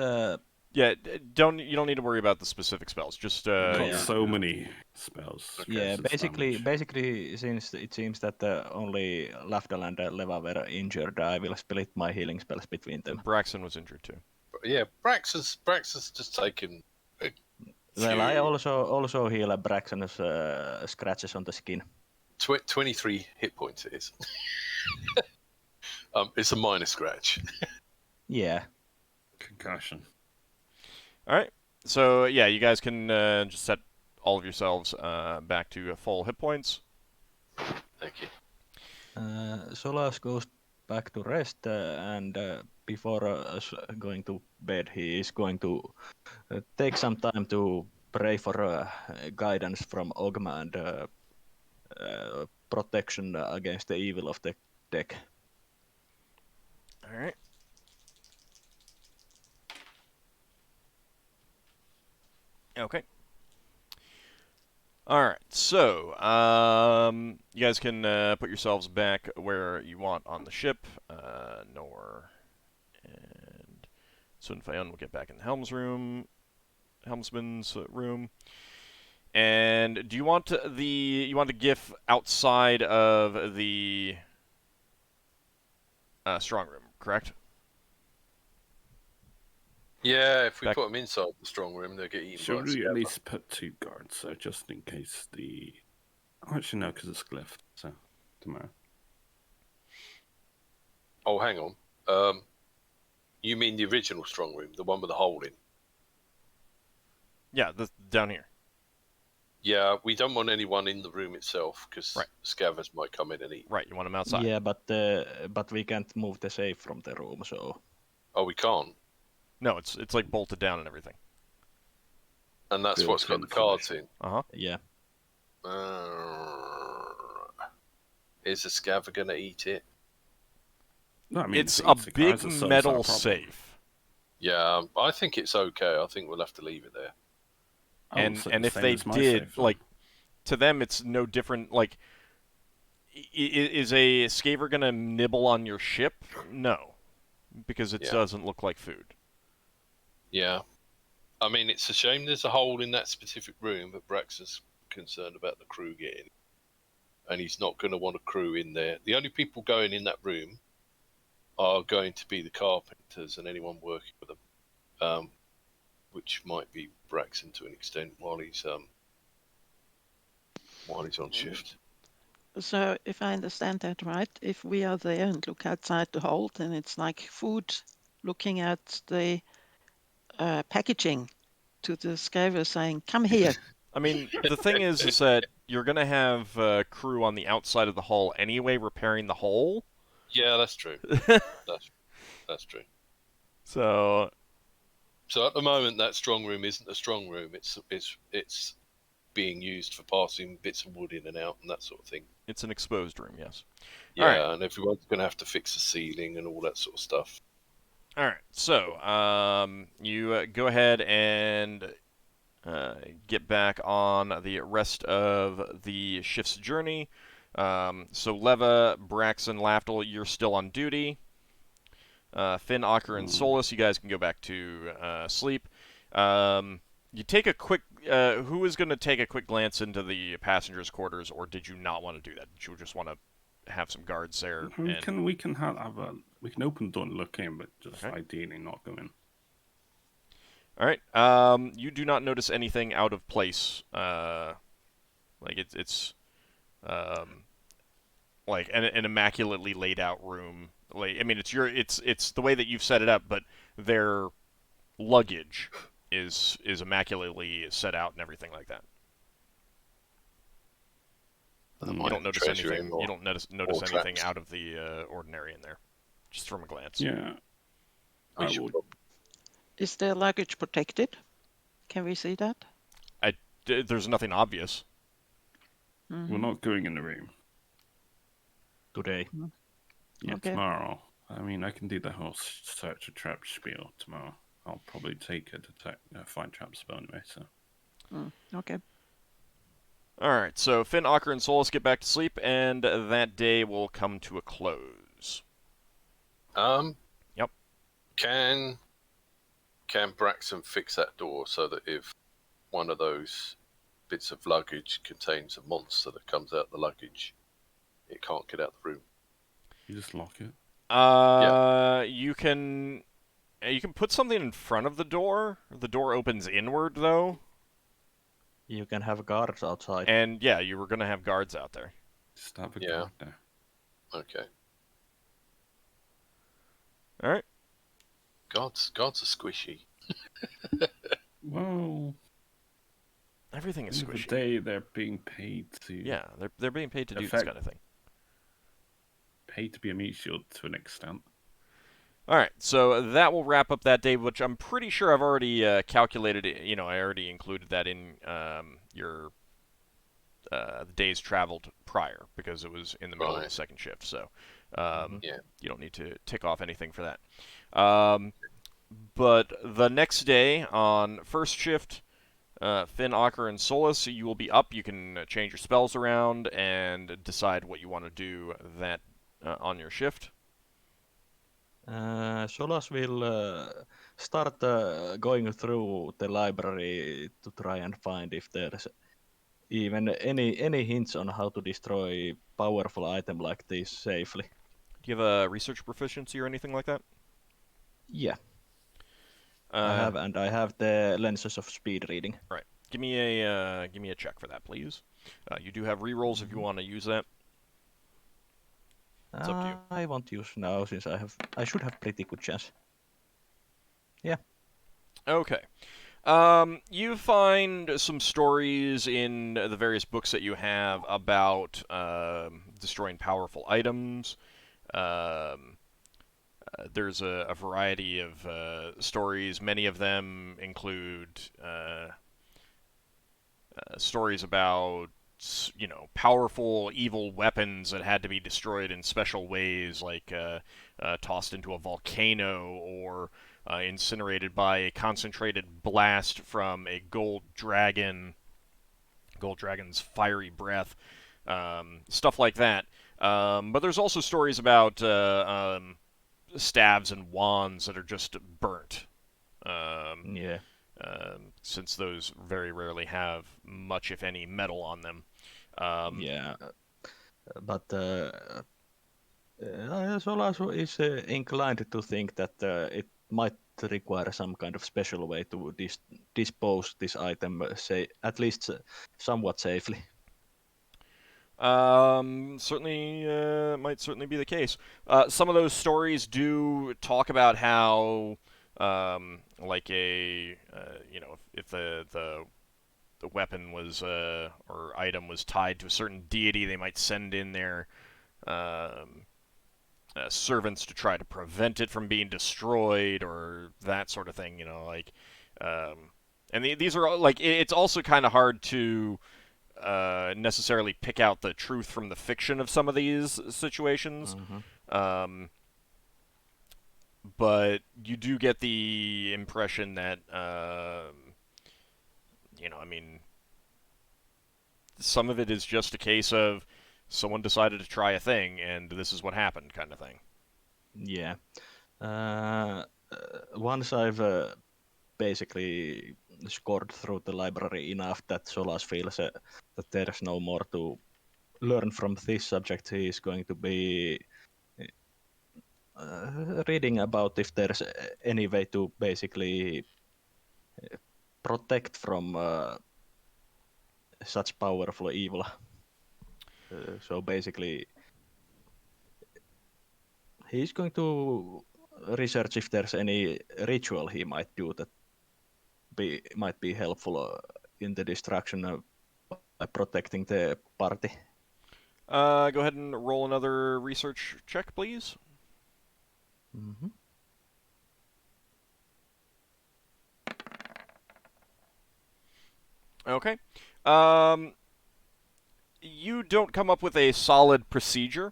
Yeah, you don't need to worry about the specific spells. Just so many spells. Yeah, basically, since it seems that only Lafdul and Leva were injured, I will split my healing spells between them. Braxon was injured too. Yeah, Braxon's just taken. Well, I also heal Braxon's scratches on the skin. 23 hit points it is. It's a minor scratch. Yeah. Concussion. All right. So yeah, you guys can just set all of yourselves back to full hit points. Thank you. Solas goes back to rest, and before going to bed, he is going to take some time to pray for guidance from Ogma and protection against the evil of the deck. All right. Okay. All right. So, you guys can put yourselves back where you want on the ship. Nor and Sun Fayon will get back in the helmsman's room. And do you want you want a GIF outside of the strong room, correct? Yeah, if we put them inside the strong room, they'll get eaten. Should we at least put 2 guards, so just in case the... Actually, no, because it's glyph, so tomorrow. Oh, hang on. You mean the original strong room, the one with the hole in? Yeah, down here. Yeah, we don't want anyone in the room itself, because scavengers might come in and eat. Right, you want them outside. Yeah, but we can't move the safe from the room, so... Oh, we can't? No, it's like bolted down and everything. And that's what's got the cards in? Uh-huh. Yeah. Is the scaver going to eat it? No, I mean, it's a big metal safe. Yeah, I think it's okay. I think we'll have to leave it there. And if they did, like, to them it's no different. Like, is a skaver gonna nibble on your ship? No, because it Yeah. doesn't look like food. Yeah. I mean, it's a shame there's a hole in that specific room, but Braxon's concerned about the crew getting in. And he's not going to want a crew in there. The only people going in that room are going to be the carpenters and anyone working with them, which might be Braxon to an extent while he's on shift. So if I understand that right, if we are there and look outside the hold, then it's like food looking at the packaging to the scaver saying, come here. I mean, the thing is that you're gonna have crew on the outside of the hull anyway, repairing the hole. Yeah, that's true. That's true. So at the moment, that strong room isn't a strong room. It's being used for passing bits of wood in and out and that sort of thing. it's an exposed room, yes. Yeah, Alright. and everyone's going to have to fix the ceiling and all that sort of stuff. All right, so you go ahead and get back on the rest of the shift's journey. So Leva, Braxon, Lafdul, you're still on duty. Finn, Ockar, and Solas, you guys can go back to sleep. You take a quick. Who is going to take a quick glance into the passengers' quarters, or did you not want to do that? Did you just want to have some guards there? We can open the door and look in, but just Okay. ideally not go in. All right. You do not notice anything out of place. Like it's like an immaculately laid out room. Like I mean, it's the way that you've set it up, but their luggage is immaculately set out and everything like that. You don't notice anything. You don't notice anything out of the ordinary in there, just from a glance. Yeah. Is their luggage protected? Can we see that? There's nothing obvious. Mm-hmm. We're not going in the room. Today. Yeah, Okay. tomorrow. I mean, I can do the whole search a trap spiel tomorrow. I'll probably take a find trap spell anyway, so. Okay. All right, so Finn, Ockar, and Solas get back to sleep, and that day will come to a close. Yep. Can Braxon fix that door so that if one of those bits of luggage contains a monster that comes out the luggage, it can't get out the room? You just lock it. You can put something in front of the door. The door opens inward, though. You can have guards outside. And yeah, you were gonna have guards out there. Just have a guard there. Okay. All right. Guards are squishy. Well, Everything is the squishy. day they're being paid to. Yeah, they're being paid to do this Effect- kind of thing. Paid to be a meat shield to an extent. All right, so that will wrap up that day, which I'm pretty sure I've already calculated. You know, I already included that in your the days traveled prior because it was in the middle of the second shift. So you don't need to tick off anything for that. But the next day on first shift, Finn, Ockar, and Solas, you will be up. You can change your spells around and decide what you want to do that on your shift. Solas will start going through the library to try and find if there's even any hints on how to destroy powerful item like this safely. Do you have a research proficiency or anything like that? Yeah. I have the lenses of speed reading. Right. Give me a check for that, please. You do have rerolls if you want to use that. It's up to you. I won't use now since I should have pretty good chance. Yeah. Okay. You find some stories in the various books that you have about destroying powerful items. There's a variety of stories. Many of them include stories about, you know, powerful evil weapons that had to be destroyed in special ways, like tossed into a volcano or incinerated by a concentrated blast from a gold dragon's fiery breath, stuff like that. But there's also stories about staves and wands that are just burnt. Yeah. Since those very rarely have much, if any, metal on them. Yeah. But Solas is inclined to think that it might require some kind of special way to dispose this item, say at least somewhat safely. Certainly might certainly be the case. Some of those stories do talk about how, like if the weapon was or item was tied to a certain deity, they might send in their um, servants to try to prevent it from being destroyed or that sort of thing. Um, and these are like it's also kind of hard to necessarily pick out the truth from the fiction of some of these situations. Um, but you do get the impression that, I mean, some of it is just a case of someone decided to try a thing and this is what happened, kind of thing. Yeah. Once I've basically scored through the library enough that Solas feels that there's no more to learn from this subject, he is going to be reading about if there's any way to basically protect from such powerful evil. So basically, he's going to research if there's any ritual he might do that might be helpful in the destruction by protecting the party. Go ahead and roll another research check, please. Mm-hmm. Okay. You don't come up with a solid procedure,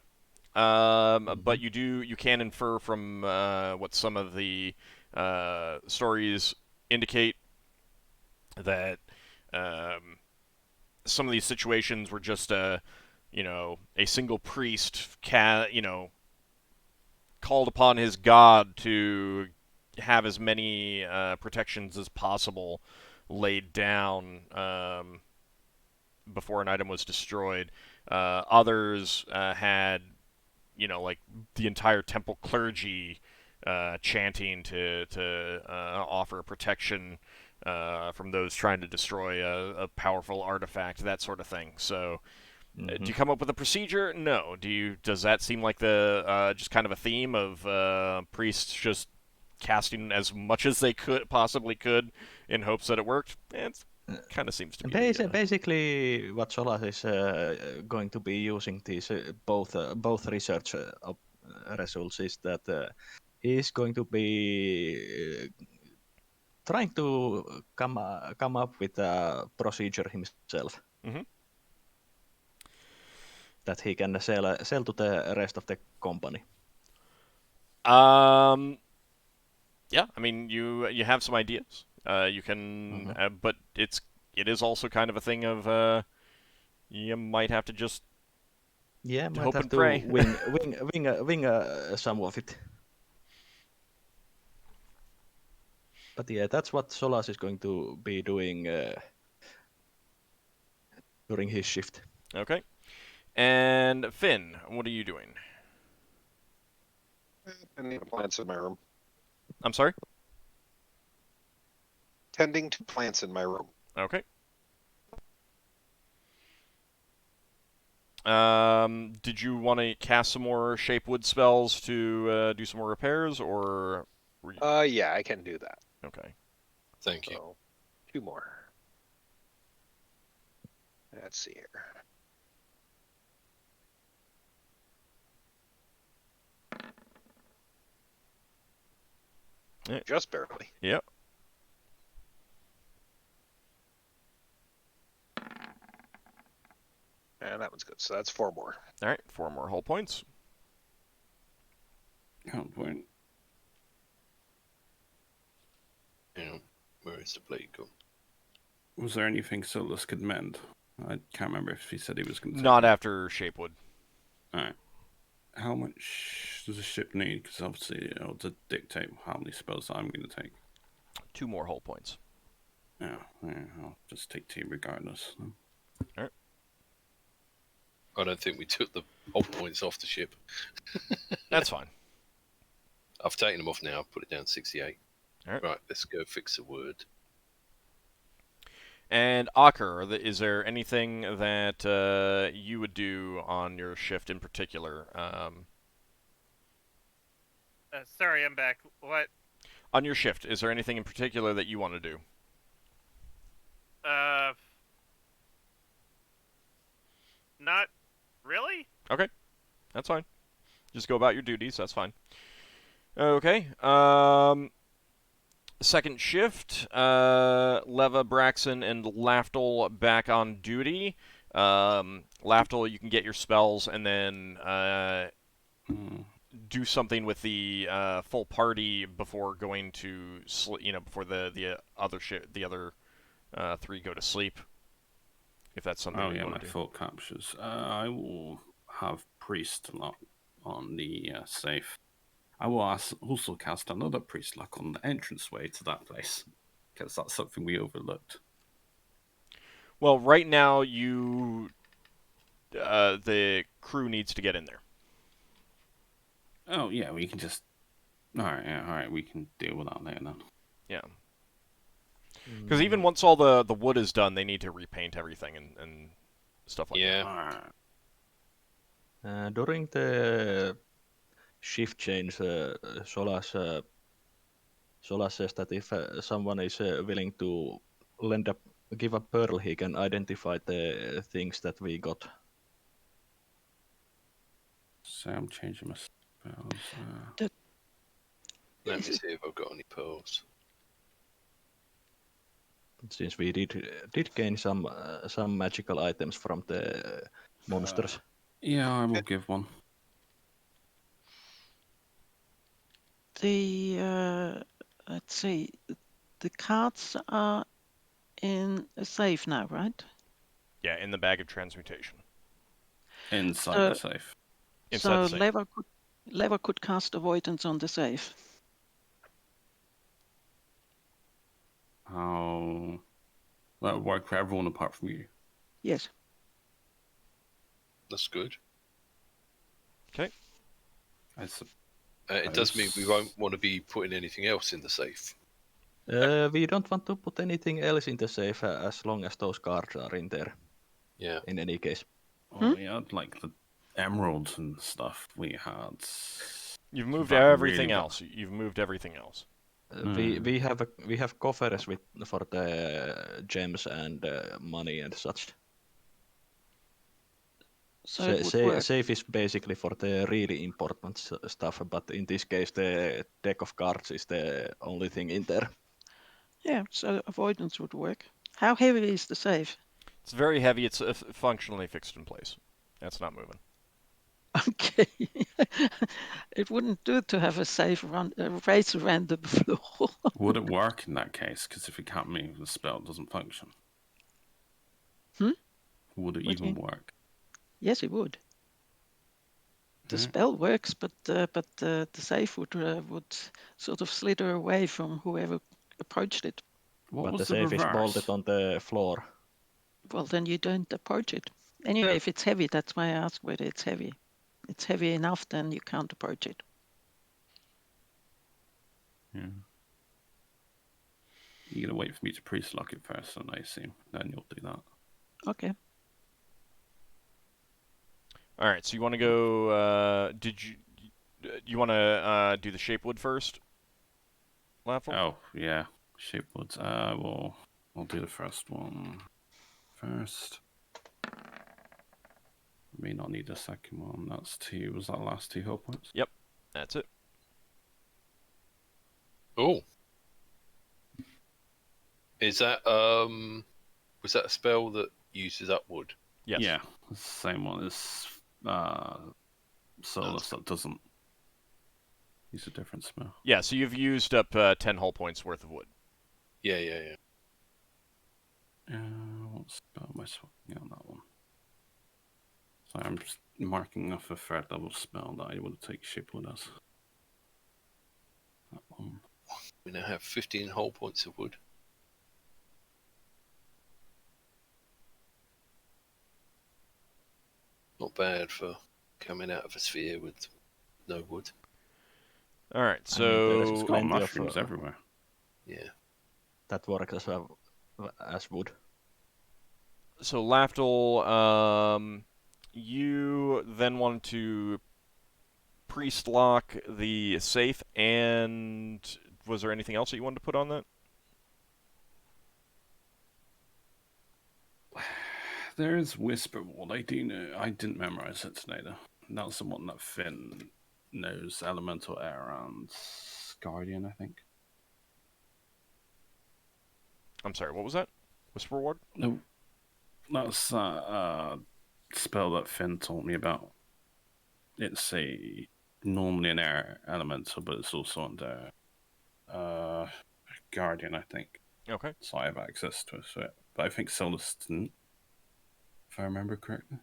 but you can infer from what some of the stories indicate that some of these situations were just a single priest called upon his god to have as many protections as possible laid down before an item was destroyed. Others had, like the entire temple clergy chanting to offer protection from those trying to destroy a powerful artifact, that sort of thing. So, do you come up with a procedure? No. Does that seem like the just kind of a theme of priests just casting as much as they possibly could in hopes that it worked? It kind of seems to be. Basically, what Solas is going to be using these both research results is that he is going to be trying to come up with a procedure himself that he can sell to the rest of the company. Yeah, I mean, you have some ideas. You can, but it is also kind of a thing of you might have to just might hope have and to pray. wing some of it. But yeah, that's what Solas is going to be doing during his shift. Okay. And Finn, what are you doing? Tending to plants in my room. I'm sorry? Tending to plants in my room. Okay. Did you want to cast some more shape wood spells to do some more repairs, or? Yeah, I can do that. Okay. Thank you. So, 2 more. Let's see here. Yeah. Just barely. Yep. And that one's good. So that's 4 more. All right, 4 more hull points. Can't point. Yeah. Where is the blade gone? Was there anything Solas could mend? I can't remember if he said he was going to. Not after shape wood. Alright. How much does a ship need? Because obviously it'll dictate how many spells I'm going to take. 2 more hull points. Yeah, I'll just take 2 regardless. I don't think we took the whole points off the ship. That's fine. I've taken them off now. I've put it down to 68. Alright. Right, let's go fix the word. And Ockar, is there anything that you would do on your shift in particular? Sorry, I'm back. What? On your shift, is there anything in particular that you want to do? Not really. Okay, that's fine. Just go about your duties. That's fine. Okay. Second shift. Leva, Braxon, and Lafdul back on duty. Lafdul, you can get your spells and then do something with the full party before going to before the other the other 3 go to sleep. If that's something Oh you yeah, want my to do. full captures. I will have Priest Lock on the safe. I will also cast another Priest Lock on the entranceway to that place, because that's something we overlooked. Well, right now the crew needs to get in there. Oh yeah, we can just. Alright, we can deal with that later then. Yeah. Because even once all the wood is done, they need to repaint everything and stuff like that. Yeah. During the shift change, Solas says that if someone is willing to give a pearl, he can identify the things that we got. So I'm changing my spells. Let me see if I've got any pearls. Since we did gain some magical items from the monsters. Yeah, I will give one. The let's see, the cards are in a safe now, right? Yeah, in the bag of transmutation. Inside the safe. Inside So the safe. Leva could cast avoidance on the safe. How that would work for everyone apart from you. Yes. That's good. Okay. It does mean we won't want to be putting anything else in the safe. We don't want to put anything else in the safe as long as those cards are in there. Yeah. In any case. Oh, we had like the emeralds and stuff. We had. You've moved that everything really else. You've moved everything else. We have coffers for the gems and money and such. So it would work. Safe is basically for the really important stuff, but in this case the deck of cards is the only thing in there. Yeah, so avoidance would work. How heavy is the safe? It's very heavy. It's functionally fixed in place. That's not moving. Okay. It wouldn't do to have a safe race around the floor. Would it work in that case? Because if you can't move, the spell doesn't function. Hmm? Would it What do even you- work? Yes, it would. The Yeah. spell works, but the safe would sort of slither away from whoever approached it. What But was the the safe is reverse? bolted on the floor. Well, then you don't approach it. Anyway, if it's heavy, that's why I asked whether it's heavy. It's heavy enough, then you can't approach it. Yeah. You're gonna wait for me to priest lock it first, and I assume then you'll do that. Okay. All right. So you want to go? You want to do the shape wood first? Lafdul? Oh yeah, shape woods. I'll do the first one first. May not need a second one. That's 2. Was that last 2 health points? Yep. That's it. Oh. Is that was that a spell that uses upward? Yes. Yeah, it's the same one as Solas that doesn't use a different spell. Yeah. So you've used up 10 hull points worth of wood. Yeah. What spell am I swapping on that one? So I'm marking off a third level spell that I will take ship with us. That one. We now have 15 whole points of wood. Not bad for coming out of a sphere with no wood. All right, I mean, there's It's so got plenty of, mushrooms everywhere. Yeah. that works as wood. Lafdul, you then wanted to priest lock the safe, and was there anything else that you wanted to put on that? There's Whisper Ward. I do know. I didn't memorize it today though. That's the one that Finn knows. Elemental Air and Guardian, I think. I'm sorry, what was that? Whisper Ward? No, that's spell that Finn told me about. It's normally an air elemental, but it's also under Guardian, I think. Okay. So I have access to it. But I think Solas didn't, if I remember correctly.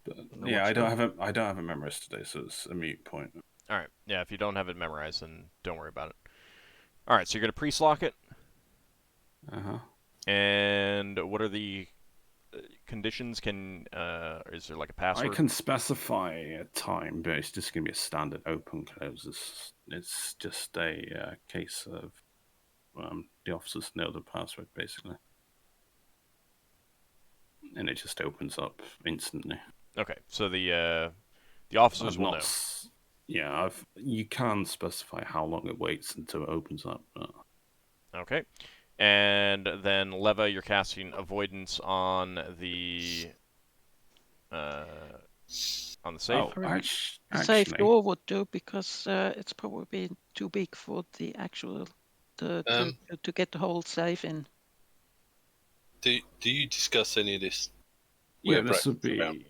But yeah, I don't have it memorized today, so it's a moot point. All right. Yeah, if you don't have it memorized, then don't worry about it. All right, so you're gonna priest lock it, and what are the conditions? Is there like a password? I can specify a time, but it's just gonna be a standard open close. It's just a case of the officers know the password basically, and it just opens up instantly. Okay, so the officers will know. Yeah, you can specify how long it waits until it opens up. But... Okay, and then Leva, you're casting avoidance on the safe. Oh, The actually, safe door would do, because it's probably too big for the actual to get the whole safe in. Do you discuss any of this? yeah, this would be. Around?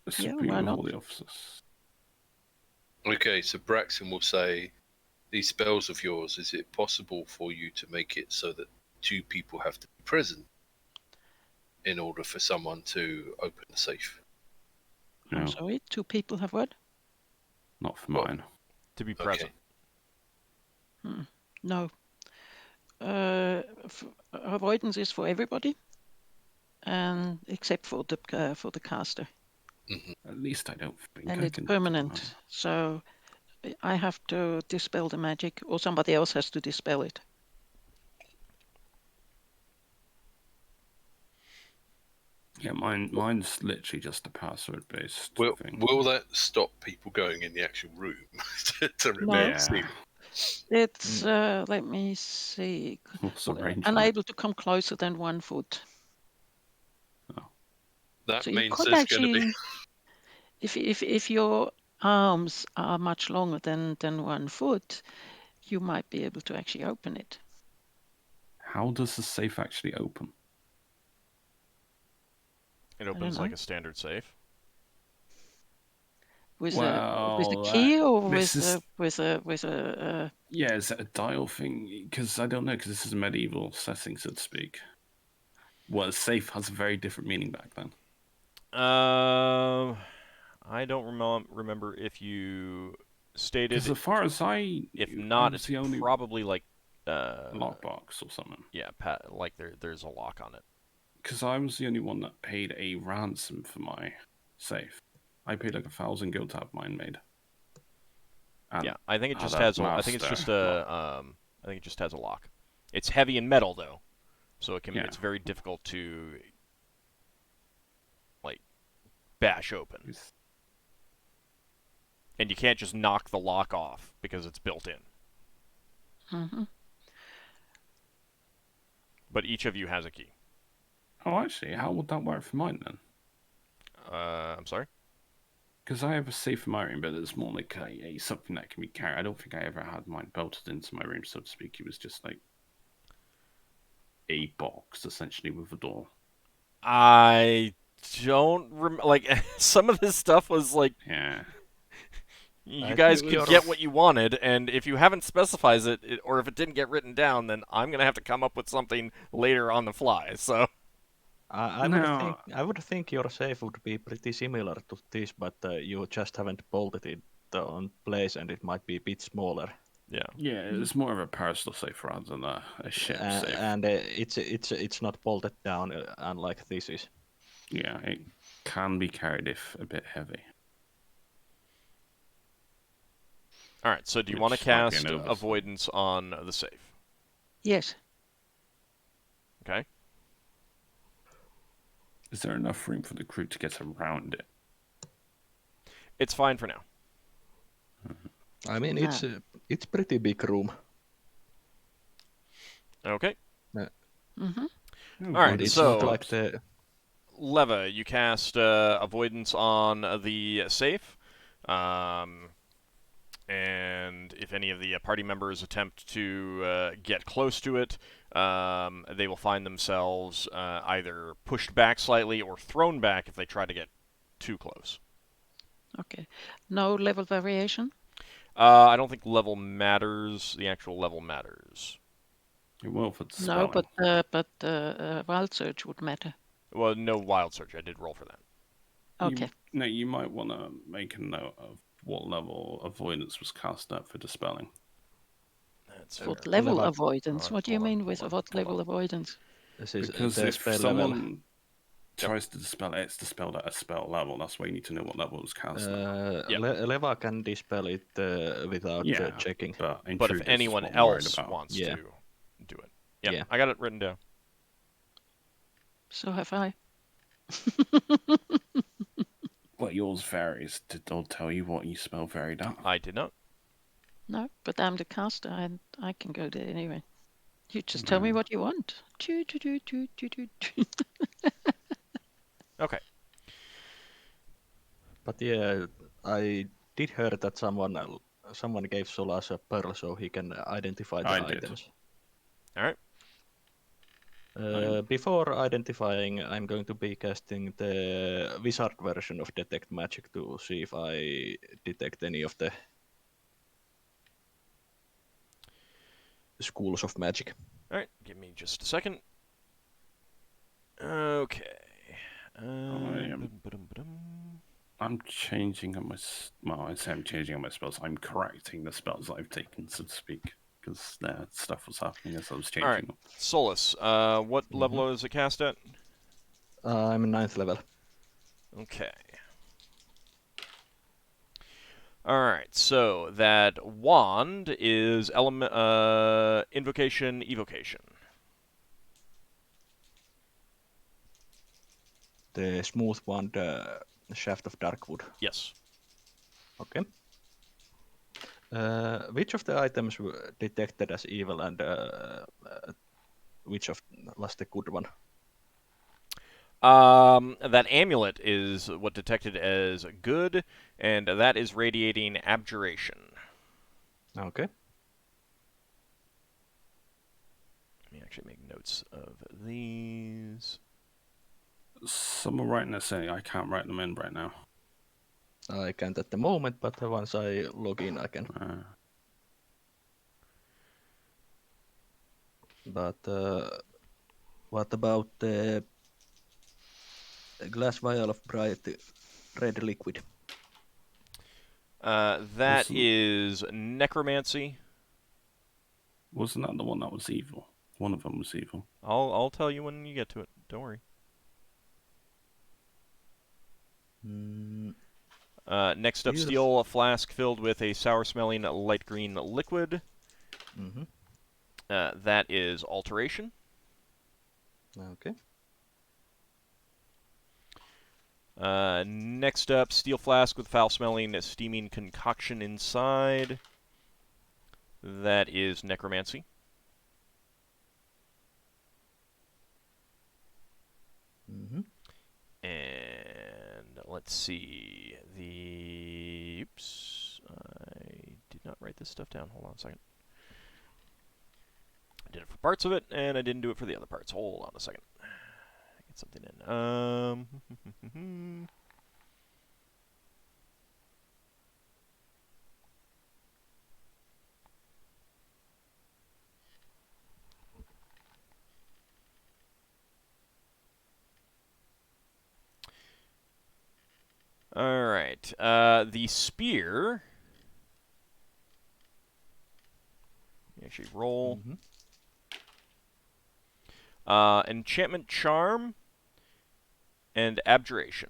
This Yeah, would be why with all not? the officers. Okay, so Braxon will say, these spells of yours, is it possible for you to make it so that 2 people have to be present in order for someone to open the safe? No, I'm sorry, 2 people have what? not for Well, mine. To be present. No. Avoidance is for everybody, and except for the caster, At least I don't think. and I it's can permanent. So I have to dispel the magic, or somebody else has to dispel it. Yeah, mine's literally just a password-based thing. Will that stop people going in the actual room to remain No. sealed? It's let me see. What's the range on it? Unable to come closer than 1 foot. That So you means could there's going to actually, be... if your arms are much longer than 1 foot, you might be able to actually open it. How does the safe actually open? It opens like a standard safe. With a Well, key, or this with a Yeah, is it a dial thing? Because I don't know, because this is a medieval setting, so to speak. Well, safe has a very different meaning back then. I don't remember if you stated. Because as far as if not, it's the only probably like lockbox or something. Yeah, like there's a lock on it. Because I was the only one that paid a ransom for my safe. I paid like 1,000 gold to have mine made. And yeah, I think it just had has. I think it's just a. I think it just has a lock. It's heavy in metal though, so it can. Yeah. It's very difficult to like bash open. And you can't just knock the lock off because it's built in. Mm-hmm. But each of you has a key. Oh, actually, how would that work for mine then? I'm sorry? Because I have a safe in my room, but it's more like a something that can be carried. I don't think I ever had mine bolted into my room, so to speak. It was just like a box, essentially, with a door. I don't like some of this stuff was like. Yeah. You guys could get what you wanted, and if you haven't specified it, or if it didn't get written down, then I'm gonna have to come up with something later on the fly. So. I would think your save would be pretty similar to this, but you just haven't bolted it on place, and it might be a bit smaller. Yeah. Yeah, it's more of a personal safe rather than a ship safe. And it's not bolted down, unlike this is. Yeah, it can be carried if a bit heavy. All right. So do you want to Which might be cast an oversight. avoidance on the safe? Yes. Okay. Is there enough room for the crew to get around it? It's fine for now. I mean, it's pretty big room. Okay. Mm-hmm. All right, And it's so- not like the Leva, you cast avoidance on the safe. And if any of the party members attempt to get close to it, they will find themselves either pushed back slightly or thrown back if they try to get too close. Okay. No level variation? I don't think level matters. The actual level matters. It will for the No, spelling. but wild search would matter. Well, no wild search. I did roll for that. Okay. You might want to make a note of what level avoidance was cast at for dispelling. That's What fair. level Level- avoidance? Hold on, What do you hold on, mean with hold on, what hold level on. avoidance? this is Because the if spell someone level. tries to dispel it, it's dispelled at a spell level. That's why you need to know what level it was cast at. Yep. Leva can dispel it without Yeah, checking. But But if intruders is anyone what I'm worried else about. wants Yeah. to do it. Yeah, Yeah. I got it written down. So have I. But yours varies. Did they tell you what you spell varied at? I did not. No, but I'm the caster and I can go there anyway. You just tell me Mm. what you want. Choo, choo, choo, choo, choo, choo, choo. Okay. But yeah, I did hear that someone gave Solas a pearl so he can identify the I did. items. All right. Before identifying, I'm going to be casting the wizard version of Detect Magic to see if I detect any of the schools of magic. All right. Give me just a second. Okay. I'm changing on my. Well, I say I'm changing on my spells. I'm correcting the spells that I've taken, so to speak, because stuff was happening as I was changing All right. them. Solas, what level is it cast at? I'm 9th level. Okay. All right. So that wand is invocation, evocation. The smooth one, the shaft of Darkwood. Yes. Okay. Which of the items were detected as evil, and which of was the good one? That amulet is what detected as good, and that is radiating abjuration. Okay. Let me actually make notes of these. Some are writing this in. I can't write them in right now. I can't at the moment, but once I log in, I can. But what about the glass vial of bright red liquid? That is necromancy. Wasn't that the one that was evil? One of them was evil. I'll tell you when you get to it. Don't worry. Next up, Beautiful. steal a flask filled with a sour-smelling light green liquid. Mm-hmm. That is alteration. Okay. Next up, steel flask with foul-smelling steaming concoction inside. That is necromancy. Mm-hmm. And let's see. Oops. I did not write this stuff down. Hold on a second. I did it for parts of it, and I didn't do it for the other parts. Hold on a second. Get something in. All right. The spear. Let me actually roll. Mm-hmm. Enchantment Charm and Abjuration.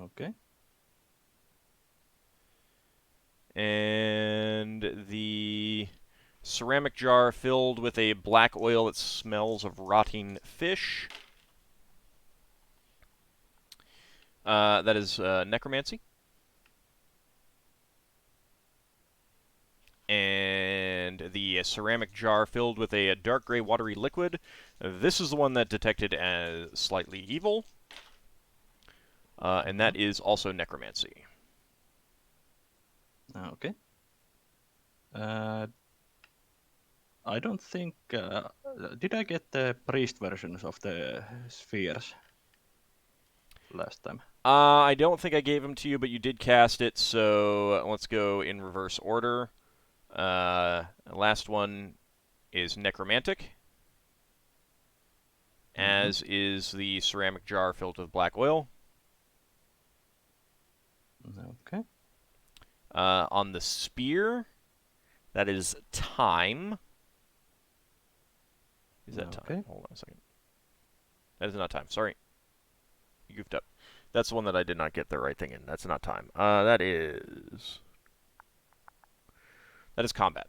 Okay. And the ceramic jar filled with a black oil that smells of rotting fish. That is Necromancy. And the ceramic jar filled with a dark gray watery liquid. This is the one that detected as slightly evil. And that is also Necromancy. Okay. I don't think... did I get the priest versions of the spheres last time? I don't think I gave them to you, but you did cast it, so let's go in reverse order. Last one is Necromantic, as is the ceramic jar filled with black oil. Okay. On the spear, that is Time. Is that Time? Okay. Hold on a second. That is not Time. Sorry. You goofed up. That's the one that I did not get the right thing in. That's not Time. That is Combat.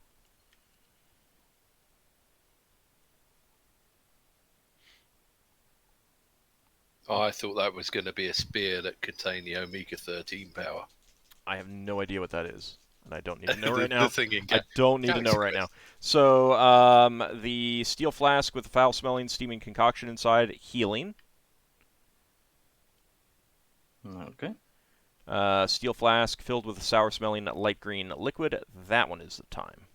I thought that was going to be a spear that contained the Omega 13 power. I have no idea what that is, and I don't need to know The- right now. the thing in I don't need to know Galaxy right Quest. now. So, the steel flask with foul-smelling, steaming concoction inside, healing. Okay. Steel flask filled with sour-smelling, light green liquid. That one is the Time.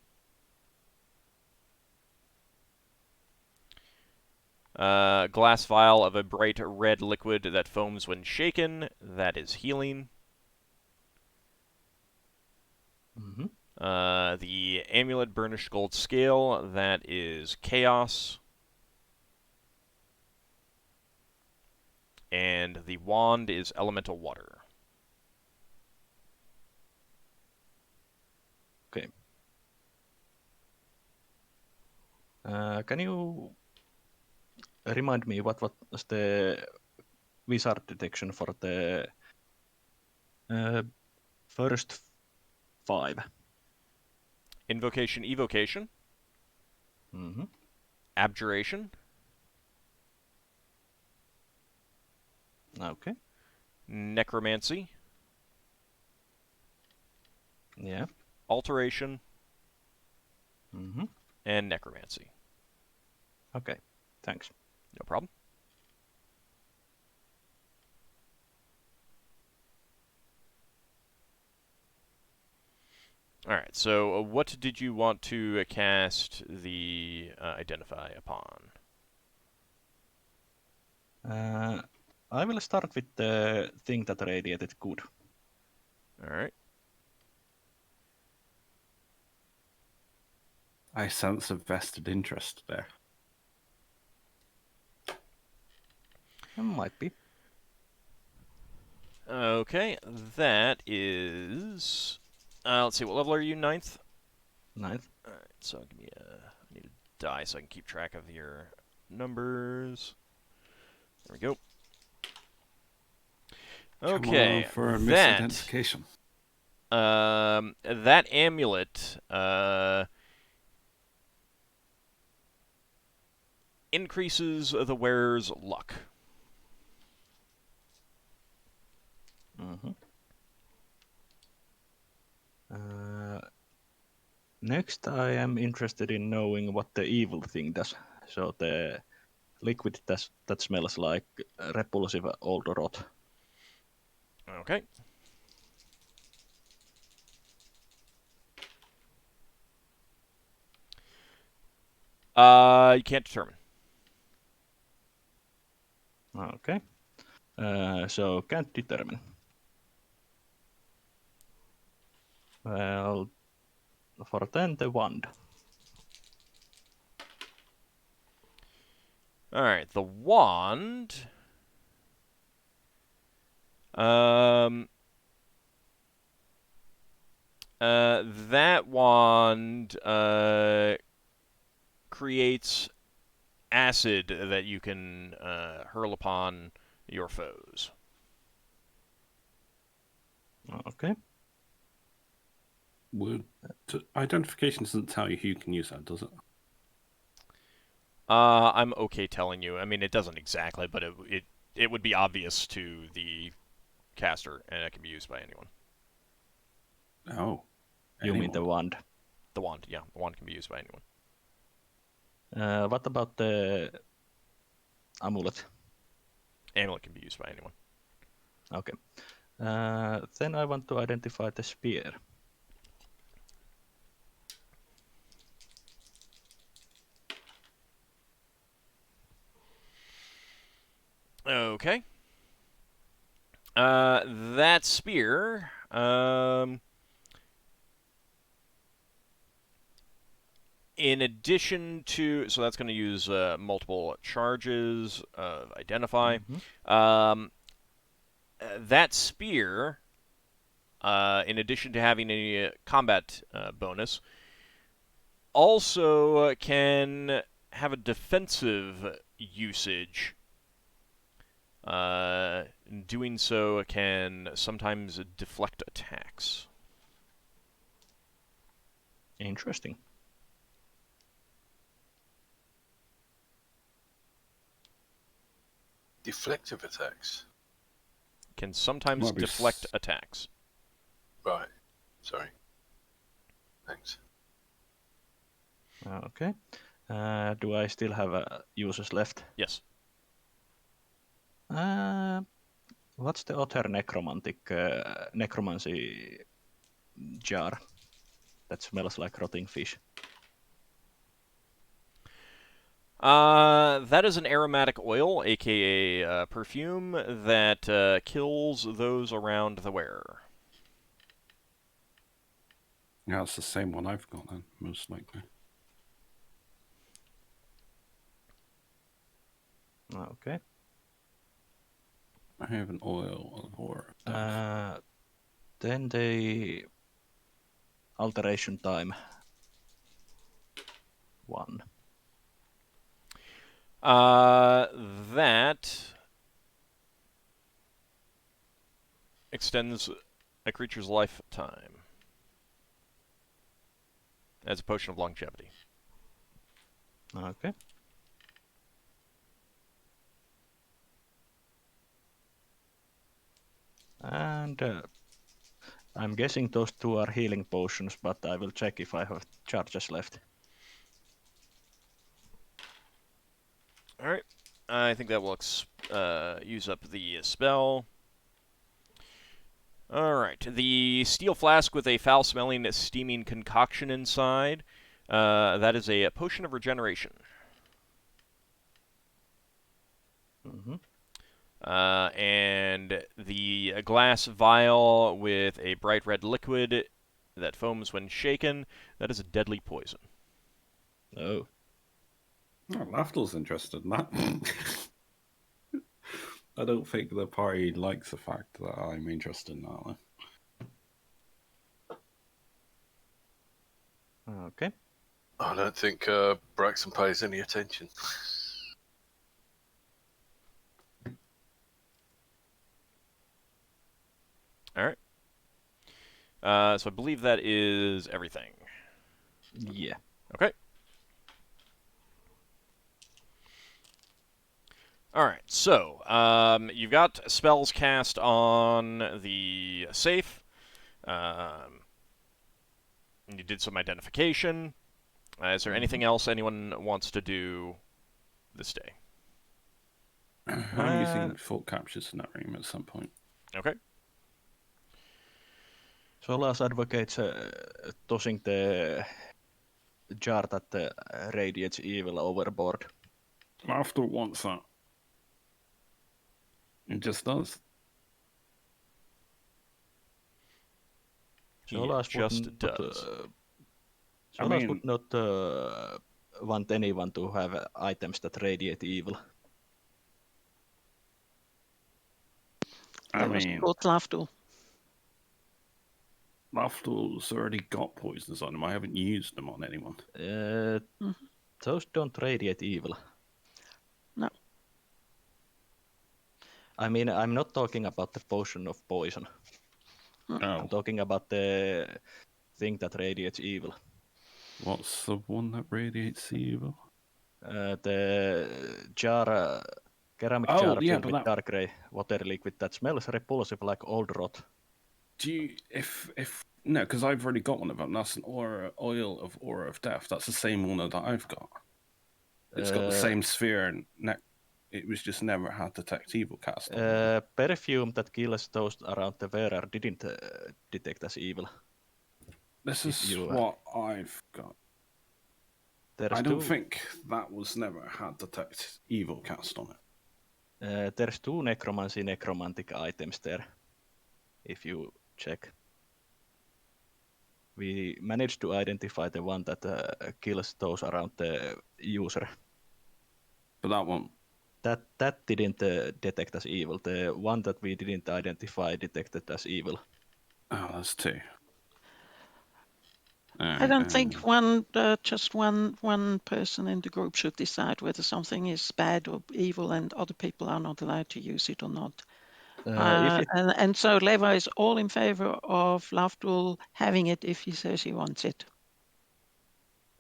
Glass vial of a bright red liquid that foams when shaken. That is healing. Mm-hmm. The amulet burnished gold scale. That is chaos. And the wand is elemental water. Okay. Can you remind me what was the wizard detection for the first 5? Invocation, evocation. Mm-hmm. Abjuration. Okay. Necromancy. Yeah. Alteration. Mm-hmm. And necromancy. Okay. Thanks. No problem. Alright, so what did you want to cast the Identify upon? I will start with the thing that radiated good. Alright. I sense a vested interest there. Might be. Okay, that is... let's see, what level are you? 9th? 9th. Alright, so give me I need a die so I can keep track of your numbers. There we go. Come on Okay, for a that... misidentification. That amulet, increases the wearer's luck. Mm-hmm. Next, I am interested in knowing what the evil thing does. So the liquid that smells like repulsive old rot. Okay. You can't determine. Okay. So can't determine. Well, for then the wand. All right, the wand. That wand creates acid that you can hurl upon your foes. Okay. Identification doesn't tell you who can use that, does it? I'm okay telling you. I mean, it doesn't exactly, but it would be obvious to the caster, and it can be used by anyone. Oh. You mean the wand? The wand, yeah. The wand can be used by anyone. What about the amulet? Amulet can be used by anyone. Okay. Then I want to identify the spear. Okay. That spear, in addition to, so that's going to use multiple charges of identify. That spear, in addition to having a combat bonus, also can have a defensive usage. In doing so, can sometimes deflect attacks. Interesting. Deflective attacks. Can sometimes Might be deflect attacks. Right. Sorry. Thanks. Okay. Do I still have users left? Yes. What's the other necromancy jar that smells like rotting fish? That is an aromatic oil, aka perfume, that kills those around the wearer. Yeah, it's the same one I've got then, most likely. Okay. I have an oil or Then the alteration time 1. That extends a creature's lifetime as a potion of longevity. Okay. And I'm guessing those two are healing potions, but I will check if I have charges left. Alright. I think that will use up the spell. Alright. The steel flask with a foul-smelling, steaming concoction inside. That is a potion of regeneration. And the glass vial with a bright red liquid that foams when shaken. That is a deadly poison. Oh. Oh, Lafdul's interested in that. I don't think the party likes the fact that I'm interested in that one. Okay. I don't think Braxon pays any attention. Alright. So I believe that is everything. Yeah. Okay. Alright, so you've got spells cast on the safe. You did some identification. Is there anything else anyone wants to do this day? I'm using thought captures in that room at some point. Okay. Solas advocates tossing the jar that radiates evil overboard. Lafdul wants that. It just does. He Solas just does. Solas would not want anyone to have items that radiate evil. I That was mean, called Lafdul. Lafdul's already got poisons on him. I haven't used them on anyone. Those don't radiate evil. No. I mean, I'm not talking about the potion of poison. I'm Oh, talking about the thing that radiates evil. what's the one that radiates evil? The jar, ceramic Oh, jar yeah, filled but with that- dark gray water liquid that smells repulsive like old rot. Do you, if no, because I've already got one of them. That's an oil of aura of death. That's the same one that I've got. It's got the same sphere, and it was just never had detect evil cast on it. Perfume that kills those around the wearer didn't detect as evil. This if is you, what I've got. There's I don't two, think that was never had detect evil cast on it. There's two necromantic items there. If you check, we managed to identify the one that kills those around the user. But that one, That didn't detect as evil. The one that we didn't identify detected as evil. oh, that's two. I don't think just one person in the group should decide whether something is bad or evil, and other people are not allowed to use it or not. And so Leva is all in favor of Lafdul having it if he says he wants it.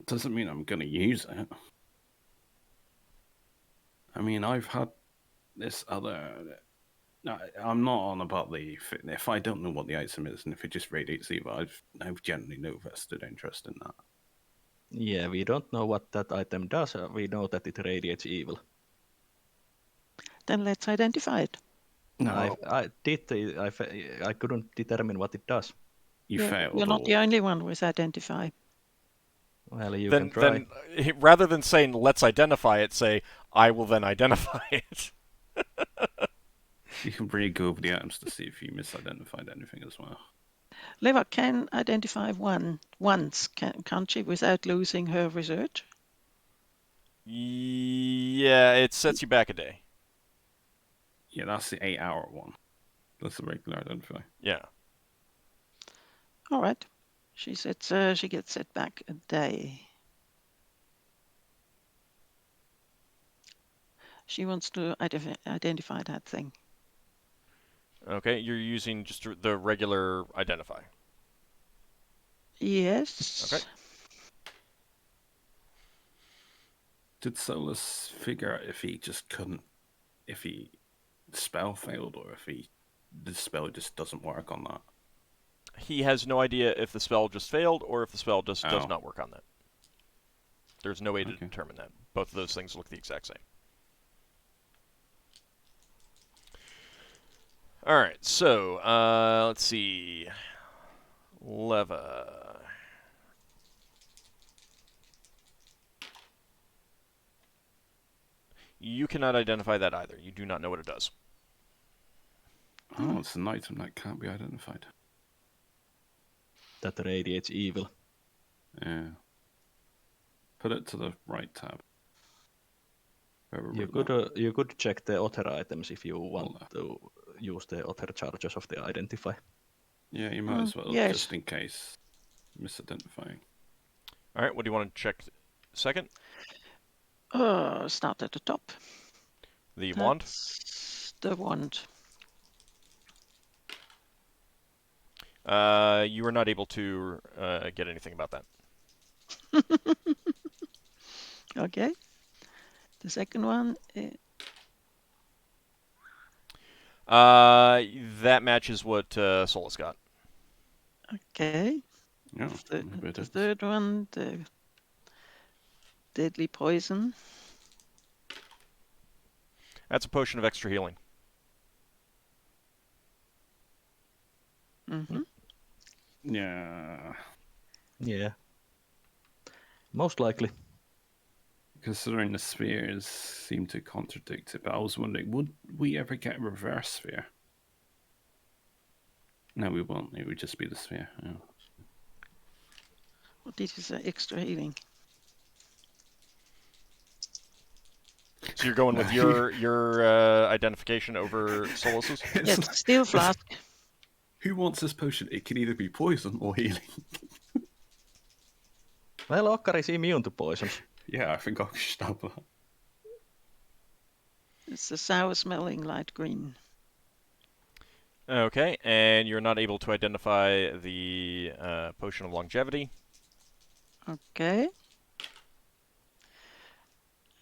Doesn't mean I'm going to use it. I mean, I've had this other. No, I'm not on about the. If I don't know what the item is, and if it just radiates evil, I've generally no vested interest in that. Yeah, we don't know what that item does. We know that it radiates evil. Then let's identify it. No, I couldn't determine what it does. you failed. You're not the only one with identify. Well, you can try. Then, rather than saying let's identify it, say I will then identify it. You can really go over the items to see if you misidentified anything as well. Leva can identify once, can't she, without losing her research? Yeah, it sets you back a day. Yeah, that's the 8-hour one. That's the regular identify. Yeah. All right. She says she gets set back a day. She wants to identify that thing. Okay, you're using just the regular identify. Yes. Okay. Did Solas figure out if he just couldn't, if the spell failed, or if the spell just doesn't work on that? He has no idea if the spell just failed or if the spell just does not work on that. There's no way to determine that. Both of those things look the exact same. All right, so let's see. Leva. You cannot identify that either. You do not know what it does. Oh, it's an item that can't be identified. That radiates evil. Yeah. Put it to the right tab. You could check the other items if you want to use the other charges of the identify. Yeah, you might as well, just in case. Misidentifying. All right, what do you want to check second? Start at the top. The wand? The wand. You are not able to get anything about that. Okay. The second one. That matches what Solas got. Okay. Oh, The third one, the deadly poison. That's a potion of extra healing. Mm-hmm. Yeah. Most likely. Considering the spheres seem to contradict it, but I was wondering, would we ever get a reverse sphere? No, we won't. It would just be the sphere. Yeah. What did you say? Extra healing. So you're going with your identification over Solas's? Yes, still flask. Who wants this potion? It can either be poison or healing. Well, Ockar is immune to poisons. Yeah, I think I should have that. It's a sour-smelling light green. Okay, and you're not able to identify the potion of longevity. Okay.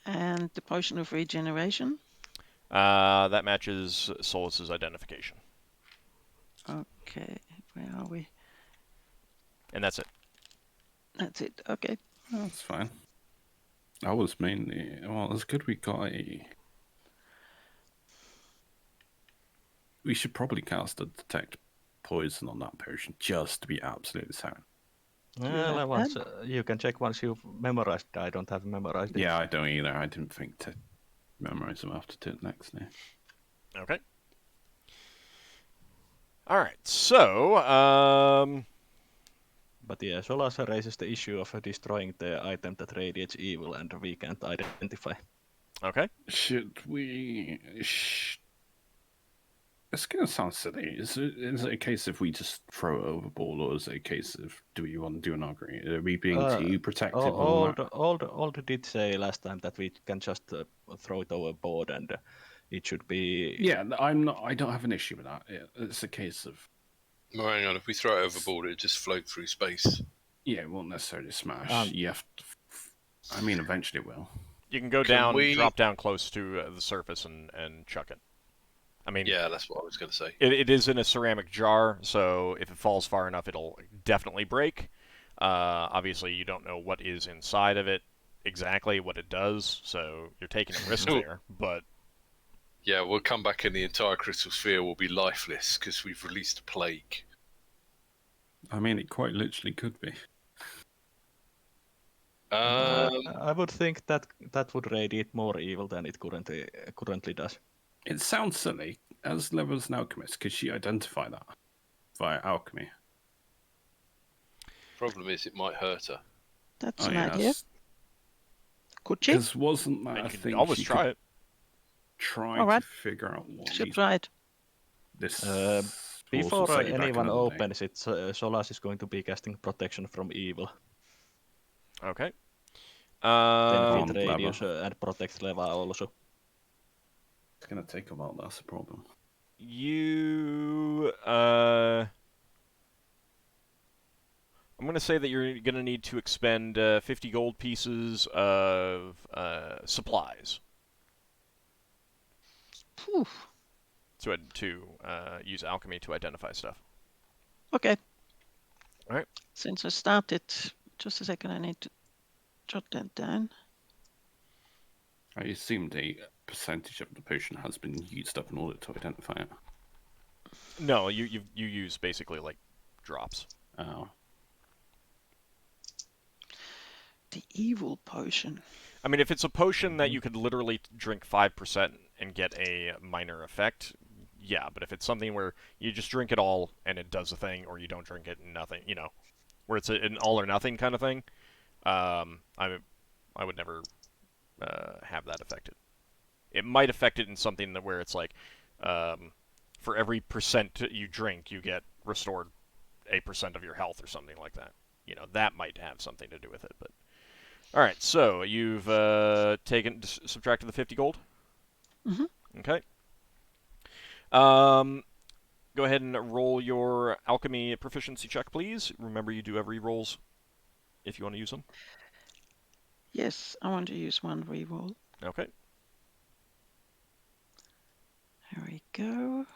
And the potion of regeneration. That matches Solas's identification. Okay, where are we? And that's it. That's it. Okay. That's fine. I was mainly... Well, it's good we got a... We should probably cast a detect poison on that potion just to be absolutely certain. Well, have once, you can check once you've memorized. I don't have memorized it. Yeah, I don't either. I didn't think to memorize them after do it next day. Okay. All right. So, But yeah, Solas raises the issue of destroying the item that radiates evil, and we can't identify. okay. Should we... It's going to sound silly. Is it a case if we just throw it overboard, or is it a case of do we want to do an augury? Are we being too protective on that? Old did say last time that we can just throw it overboard, and it should be. Yeah, I'm not. I don't have an issue with that. It's a case of Well, hang on, if we throw it overboard, it just float through space. yeah, it won't necessarily smash. You have to. I mean, eventually it will. You can go Can down, we- drop down close to the surface, and chuck it. I mean, Yeah, that's what I was going to say. it is in a ceramic jar, so if it falls far enough, it'll definitely break. Obviously, you don't know what is inside of it, exactly what it does, so you're taking a risk there. But Yeah, we'll come back and the entire crystal sphere will be lifeless because we've released a plague. I mean, it quite literally could be. I would think that would radiate more evil than it currently does. It sounds silly. As level as an alchemist, could she identify that via alchemy? Problem is, it might hurt her. That's an idea. Could she? Because wasn't that you a can thing always she try could it. try All right. to figure out what Should these- try it. this Before will set you back anyone another day. opens it, Solas is going to be casting protection from evil. Okay. 10 feet Leva. radius and protect Leva also. It's gonna take a while. That's the problem. You, I'm going to say that you're going to need to expend 50 gold pieces of supplies Phew. to use alchemy to identify stuff. Okay. All right. Since I started, just a second, I need to jot that down. I assumed a percentage of the potion has been used up in order to identify it. No, you use basically like drops. Oh. The evil potion. I mean, if it's a potion that you could literally drink 5% and get a minor effect, yeah. But if it's something where you just drink it all and it does a thing, or you don't drink it and nothing, you know, where it's an all or nothing kind of thing, I would never have that affected. It might affect it in something that where it's like, for every percent you drink, you get restored a percent of your health or something like that. You know, that might have something to do with it. But all right, so you've subtracted the 50 gold. Mhm. Okay. Go ahead and roll your alchemy proficiency check, please. Remember, you do have re-rolls if you want to use them. Yes, I want to use one reroll. Okay. Here we go.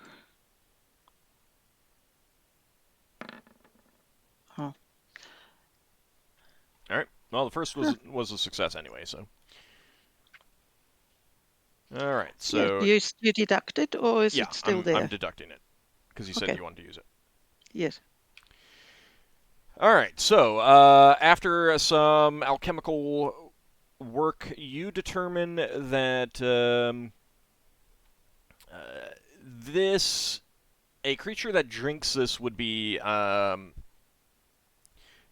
Oh, All right. Well, the first was a success anyway, so. All right. So yeah, you deduct it, or is yeah, it still I'm there? deducting it because you said Okay. you wanted to use it. Yes. All right. So after some alchemical work, you determine that a creature that drinks this would be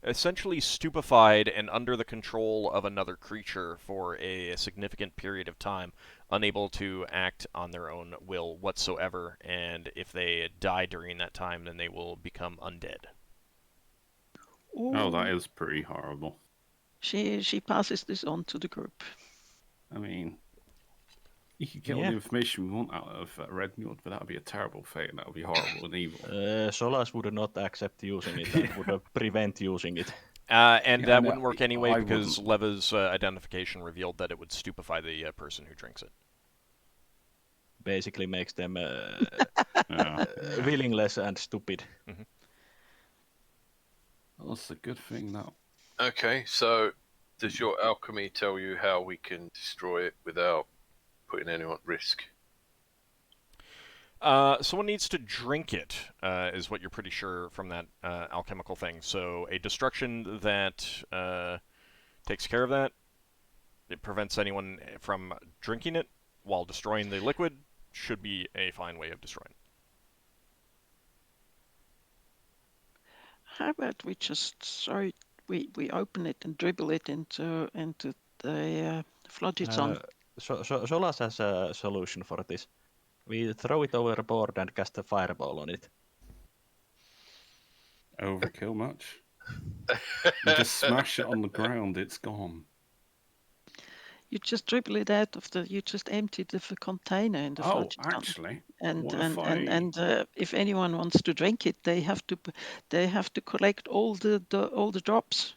essentially stupefied and under the control of another creature for a significant period of time unable to act on their own will whatsoever, and if they die during that time, then they will become undead. Oh, that Ooh, is pretty horrible. she passes this on to the group. I mean, you could get all Yeah. the information we want out of Red Mule, but that would be a terrible fate, and that would be horrible and evil. Solas would not accept using it and would prevent using it. And Yeah, that no, wouldn't work anyway I because wouldn't. Leva's identification revealed that it would stupefy the person who drinks it. Basically makes them Yeah. willingless and stupid. Well, that's a good thing now. Okay, so does your alchemy tell you how we can destroy it without putting anyone at risk? Someone needs to drink it, is what you're pretty sure from that alchemical thing. So a destruction that takes care of that. It prevents anyone from drinking it while destroying the liquid. Should be a fine way of destroying it. How about we just we open it and dribble it into the Floodgitson? Solas has a solution for this. We throw it overboard and cast a fireball on it. Overkill much? You just smash it on the ground, it's gone. You just dribble it out of you just empty the container in the Oh, Floodgitson. actually, And what if if anyone wants to drink it, they have to collect all the drops.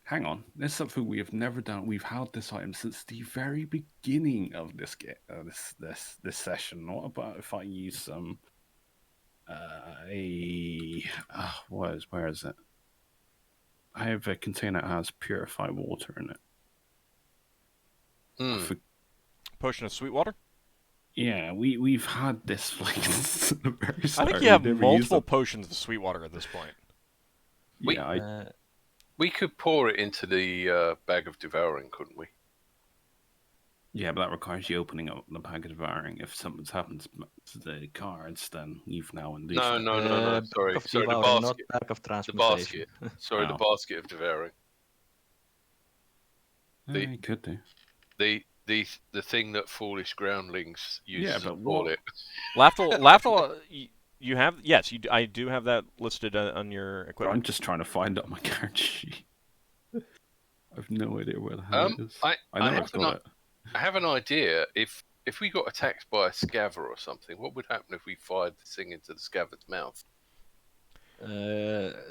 Hang on, there's something we have never done. We've had this item since the very beginning of this this session. What about if I use some where is it? I have a container that has purified water in it. Potion of sweet water? Yeah, we've had this like since the very start. I think you have We've never used multiple them. potions of sweet water at this point. Yeah, We could pour it into the bag of devouring, couldn't we? yeah, but that requires you opening up the bag of devouring. If something's happened to the cards, then you've now unleashed No, it. no, no, no. Sorry, Bag of sorry, the devouring, not basket. bag of The transmutation. basket. Sorry, the Oh. basket of devouring. You could do. The thing that foolish groundlings use Yeah, as a but what- toilet. Lafdul, you have yes, I do have that listed on your I'm equipment. just trying to find it on my card sheet. I've no idea where the hell it is. I I know have I've got it. I have an idea. If we got attacked by a scaver or something, what would happen if we fired this thing into the scaver's mouth?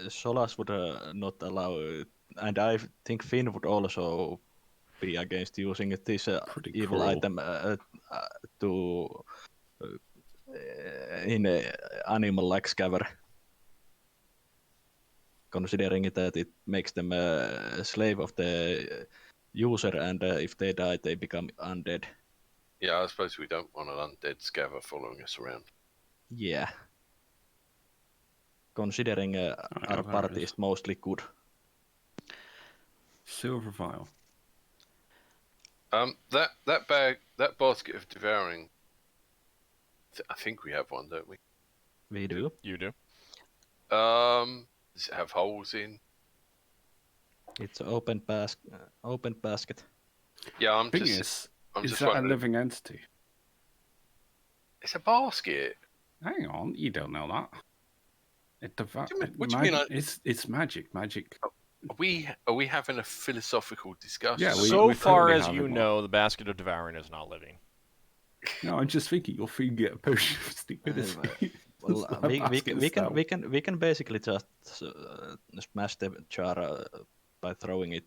Solas would not allow it, and I think Finn would also be against using this Pretty evil cruel. item in animal like scaver. Considering that it makes them a slave of the user, and if they die, they become undead. Yeah, I suppose we don't want an undead scaver following us around. Yeah. Considering our there it party is. is mostly good. Silver vial. That basket of devouring. I think we have one, don't we? We do. You do. Does it have holes in? It's open basket. Yeah, I'm Thing just is that a wondering. living entity? It's a basket. Hang on, you don't know that. What do you mean? It's magic. Magic. Are we having a philosophical discussion? Yeah, So we far totally as have you it, Mark. know, the basket of devouring is not living. No, I'm just thinking you'll free get a potion of stupidity. Well, That's what a basket is now. we can basically just smash the jar by throwing it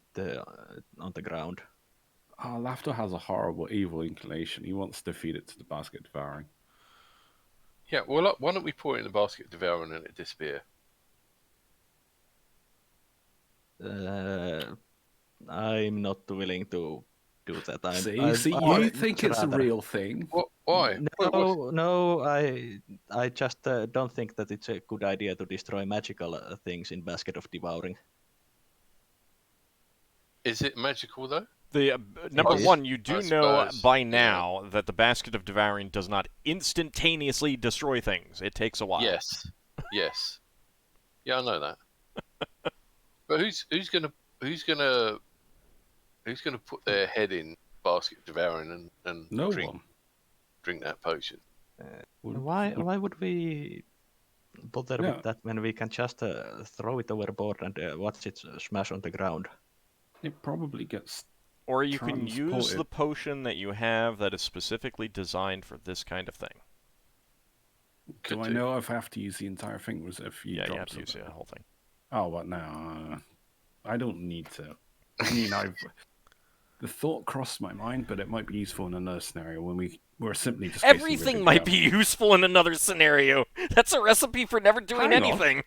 on the ground. Oh, Lafdul has a horrible, evil inclination. He wants to feed it to the basket devouring. Yeah. Well, why don't we pour it in the basket of devouring and it disappear? I'm not willing to do that. You think it's a real thing? What? Why? No, I just don't think that it's a good idea to destroy magical things in basket of devouring. Is it magical though? The number is. one, you do I know suppose, by yeah. now that the basket of devouring does not instantaneously destroy things. It takes a while. Yes. Yes. Yeah, I know that. But who's gonna put their head in basket devouring and No drink one. drink that potion. Why would we bother Yeah. with that when we can just throw it overboard and watch it smash on the ground? It probably gets. Or you can use Transported. the potion that you have that is specifically designed for this kind of thing. Do I know if I have to use the entire thing? Was it a few Yeah, you have drops to of use it? the whole thing. Oh, what now? I don't need to. I mean, the thought crossed my mind, but it might be useful in another scenario when we're simply just. Everything might be useful in another scenario. That's a recipe for never doing Hang on. anything.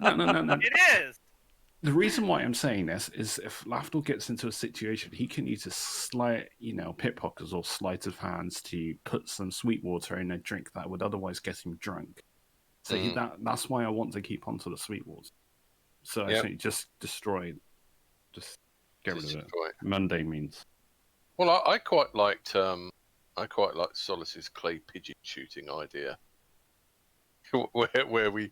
No. It is. The reason why I'm saying this is if Lafdul gets into a situation, he can use a pickpockets or sleight of hands to put some sweet water in a drink that would otherwise get him drunk. So that's why I want to keep onto the sweet water. So I think just destroy, just get rid of it. Mundane means. Well, I quite liked Solas's clay pigeon shooting idea, where we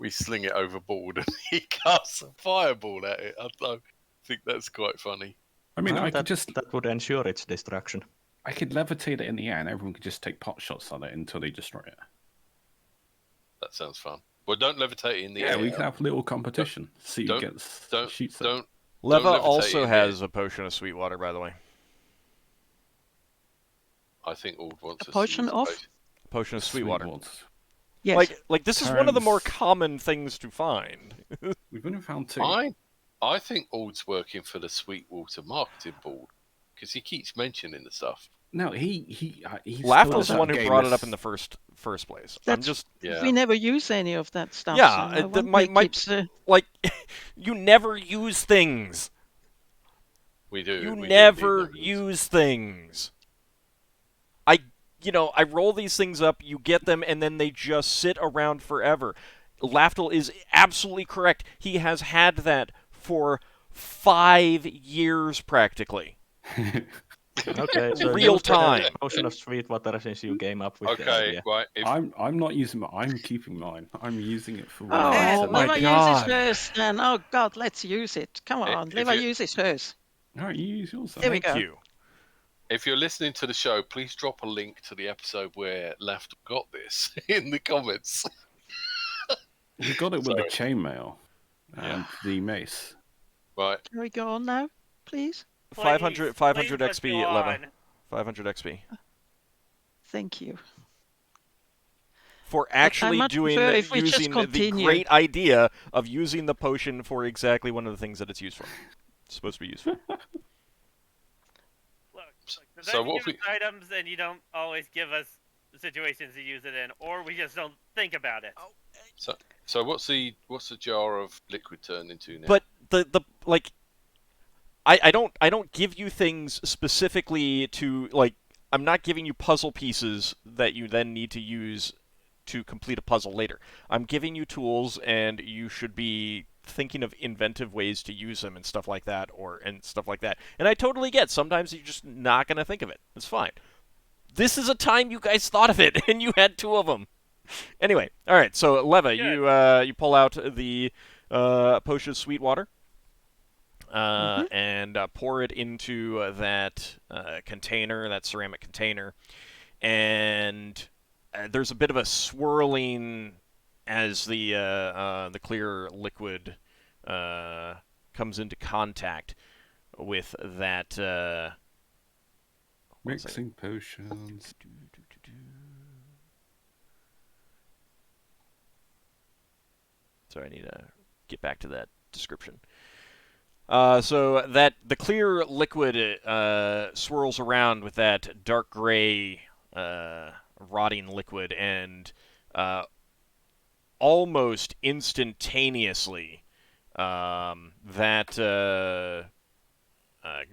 sling it overboard and he casts a fireball at it. I think that's quite funny. I mean, that would ensure its destruction. I could levitate it in the air, and everyone could just take pot shots at it until they destroy it. That sounds fun. Well, don't levitate it in the air. Yeah, we can have a little competition. See who shoots it. Don't Leva levitate also in has a potion of sweet water, by the way. I think Uld wants A potion of? Potion of sweet water. Yes. Like this is one of the more common things to find. We've only found 2. I think Uld's working for the Sweetwater marketing board because he keeps mentioning the stuff. No, he's Lafdul's the one who brought it up in the first place. We never use any of that stuff. Yeah, so keeps, like you never use things. We do. You we never do use things. I roll these things up, you get them, and then they just sit around forever. Lafdul is absolutely correct. He has had that for 5 years, practically. Okay, so real time. Potion of sweet water since you came up with the Okay, idea. right. I'm not using mine. I'm keeping mine. I'm using it for. Oh, my Leva God. uses hers then. Oh God, let's use it. Come on, Leva uses hers. All right, you use yours. There we go. Thank you. If you're listening to the show, please drop a link to the episode where Lafdul got this in the comments. We got it with the chainmail and the mace. Right. Can we go on now, please? 500 Please, let's XP, go Leva. on. 500 XP. Thank you. For actually much prefer if we just using the continue. great idea of using the potion for exactly one of the things that it's used for. It's supposed to be used for. Look, So you what give if us items and you don't always give us situations to use it in, or we just don't think about it. So what's the jar of liquid turned into now? But the like I don't give you things specifically to like I'm not giving you puzzle pieces that you then need to use to complete a puzzle later. I'm giving you tools and you should be thinking of inventive ways to use them and stuff like that and stuff like that. And I totally get sometimes you're just not going to think of it. It's fine. This is a time you guys thought of it and you had 2 of them. Anyway, all right. So Leva, you pull out the potion of sweet water. And pour it into that container, that ceramic container, and there's a bit of a swirling as the clear liquid comes into contact with that. Mixing potions. Sorry, I need to get back to that description. So that the clear liquid swirls around with that dark gray rotting liquid, and almost instantaneously that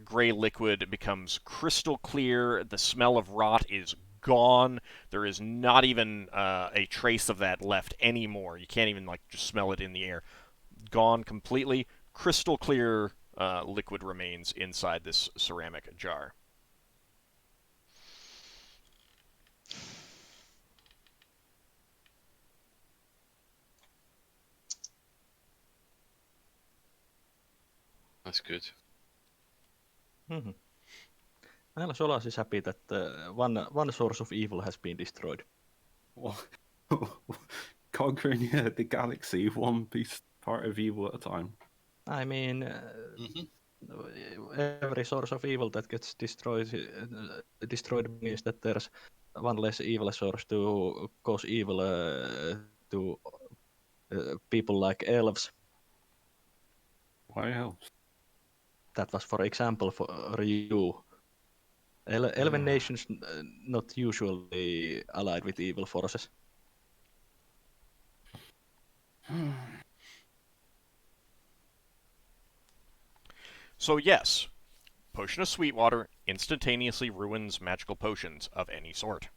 gray liquid becomes crystal clear. The smell of rot is gone. There is not even a trace of that left anymore. You can't even just smell it in the air. Gone completely. Crystal clear liquid remains inside this ceramic jar. That's good. Mm-hmm. Well, Solas is happy that one source of evil has been destroyed. Well, conquering the galaxy one part of evil at a time. I mean, every source of evil that gets destroyed means that there's one less evil source to cause evil to people like elves. Why else? That was, for example, for you. Elven nations not usually allied with evil forces. So yes, Potion of Sweetwater instantaneously ruins magical potions of any sort.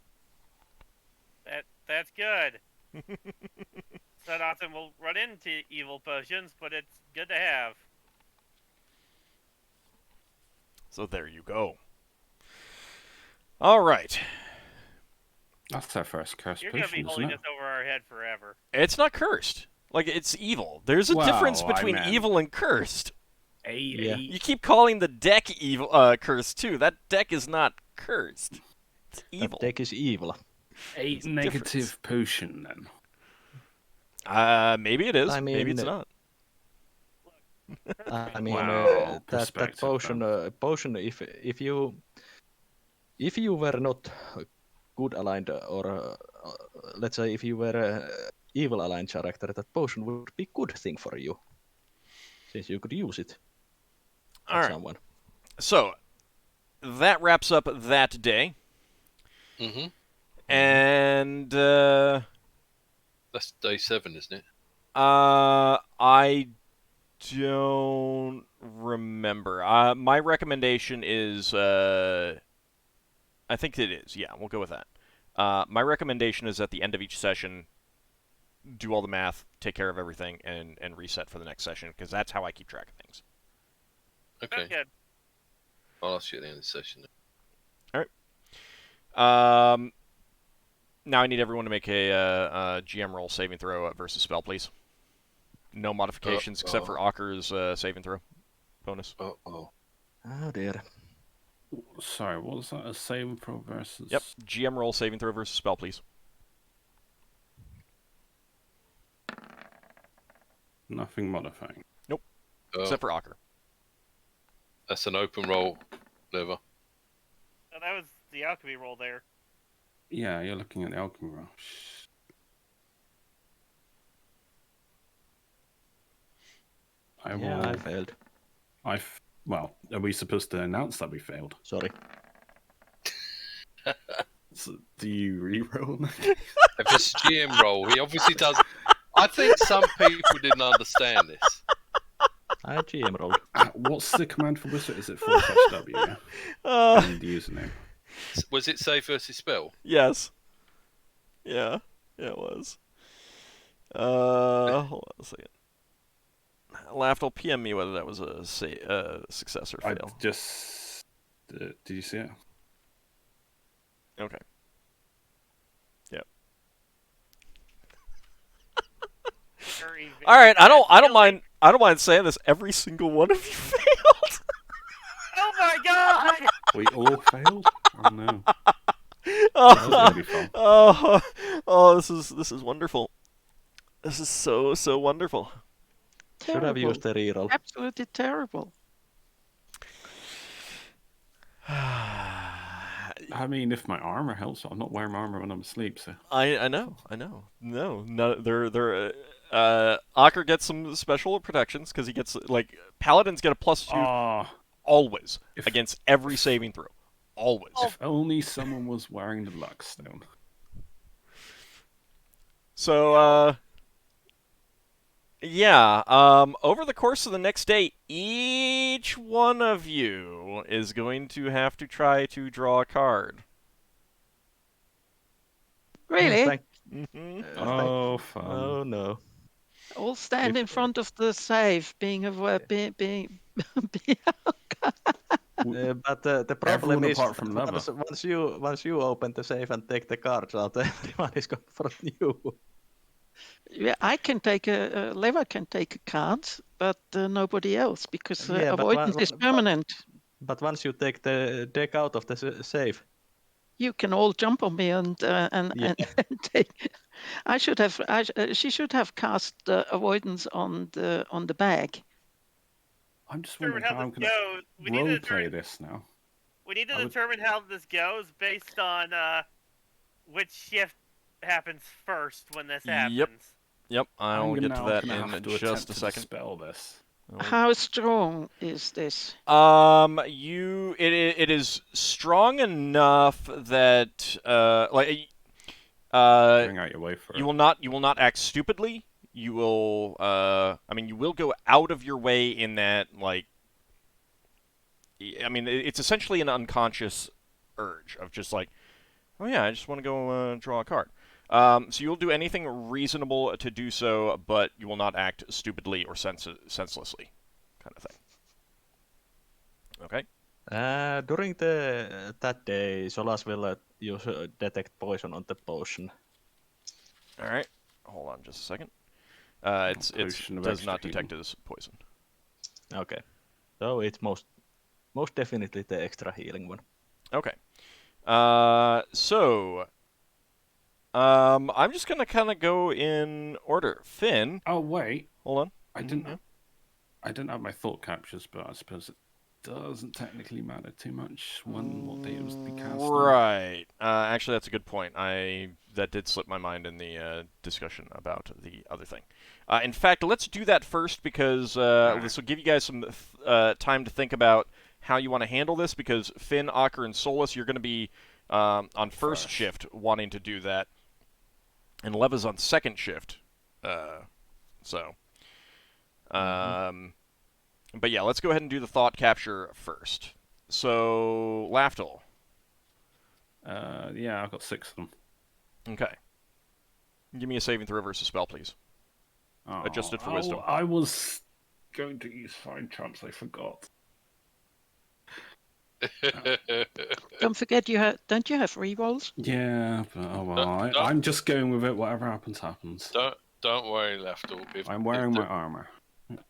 That's good. It's not often we'll run into evil potions, but it's good to have. So there you go. All right. That's their first cursed You're gonna be potion, holding isn't this it? over our head forever. It's not cursed. Like, it's evil. There's a Well, difference I between meant- evil and cursed. Yeah. You keep calling the deck evil, cursed too. That deck is not cursed. It's evil. That deck is evil. A negative potion, then. Maybe it is. I Maybe mean, it's not. I mean, Wow, that perspective, potion. If you were not good aligned, or let's say if you were a evil aligned character, that potion would be good thing for you, since you could use it All on right. someone. So that wraps up that day, Mm-hmm. and That's day 7, isn't it? I don't remember. My recommendation is, I think it is. Yeah, we'll go with that. My recommendation is at the end of each session, do all the math, take care of everything, and reset for the next session, because that's how I keep track of things. Okay. That's good. I'll ask you at the end of the session. Now I need everyone to make a GM roll saving throw versus spell, please. No modifications except for Ockar's saving throw bonus. Oh. Oh dear. Sorry, what was that? A saving throw versus... Yep, GM roll saving throw versus spell, please. Nothing modifying. Except for Ockar. That's an open roll, Lever. Oh, that was the alchemy roll there. Yeah, you're looking at the alchemy roll. I failed. Well, are we supposed to announce that we failed? Sorry. So, do you re-roll? If it's a GM roll, he obviously does. I think some people didn't understand this. I GM rolled. What's the command for wizard? Is it /W? And the username. Was it save versus spell? Yes. Yeah, it was. Hold on a second. Lafdul, PM me whether that was a success or fail. I just... did you see it? Okay. Yep. All right, I don't mind saying this. Every single one of you failed. Oh my god! We all failed? Oh no. This is gonna be fun. This is wonderful. This is so wonderful. Should have used the reroll. Absolutely terrible. I mean, if my armor helps, I'm not wearing armor when I'm asleep, so... I know. No, they're Ockar gets some special protections because he gets, like, Paladins get a +2 always against every saving throw. Always. If only someone was wearing the luck stone. So, yeah, over the course of the next day, each one of you is going to have to try to draw a card. Really? Oh, fun. Oh no. All stand in front of the safe, being But the problem Everyone is, apart from Leva. once you open the safe and take the cards out, everyone is going from you. Yeah, I can take Leva can take a card, but nobody else because Yeah, but avoidance is permanent. But once you take the deck out of the safe, You can all jump on me and Yeah. and take. She should have cast avoidance on the bag. I'm just Determine wondering how how I'm this going goes. to role play this now. We need to I would- determine how this goes based on which shift happens first when this Yep. happens. Yep, I'll get to that gonna in have to just attempt a to second. dispel this. How strong is this? It is strong enough that Going out your way for you it. will not act stupidly. You will you will go out of your way in that it's essentially an unconscious urge of just like, oh yeah, I just want to go draw a card. So you'll do anything reasonable to do so, but you will not act stupidly or senselessly, kind of thing. Okay. during that day, Solas will use detect poison on the potion. All right. Hold on just a second. It Potion of does extra not detect healing. as poison. Okay, so it's most definitely the extra healing one. Okay. I'm just gonna kind of go in order. Finn, Oh wait, hold on. I didn't. Yeah. I didn't have my thought captures, but I suppose it doesn't technically matter too much what date it was to be cast on. Right. Actually, that's a good point. That did slip my mind in the discussion about the other thing. In fact, let's do that first because this will give you guys some time to think about how you want to handle this. Because Finn, Ockar, and Solas, you're going to be on first shift wanting to do that, and Leva's on second shift. But yeah, let's go ahead and do the thought capture first. So, Lafdul. Yeah, I've got 6 of them. Okay. Give me a saving throw versus spell, please. Adjusted for wisdom. I was going to use Find Trumps, I forgot. Don't forget don't you have rerolls? Yeah, but I'm just going with it. Whatever happens, happens. Don't worry, Lafdul. I'm wearing my armor.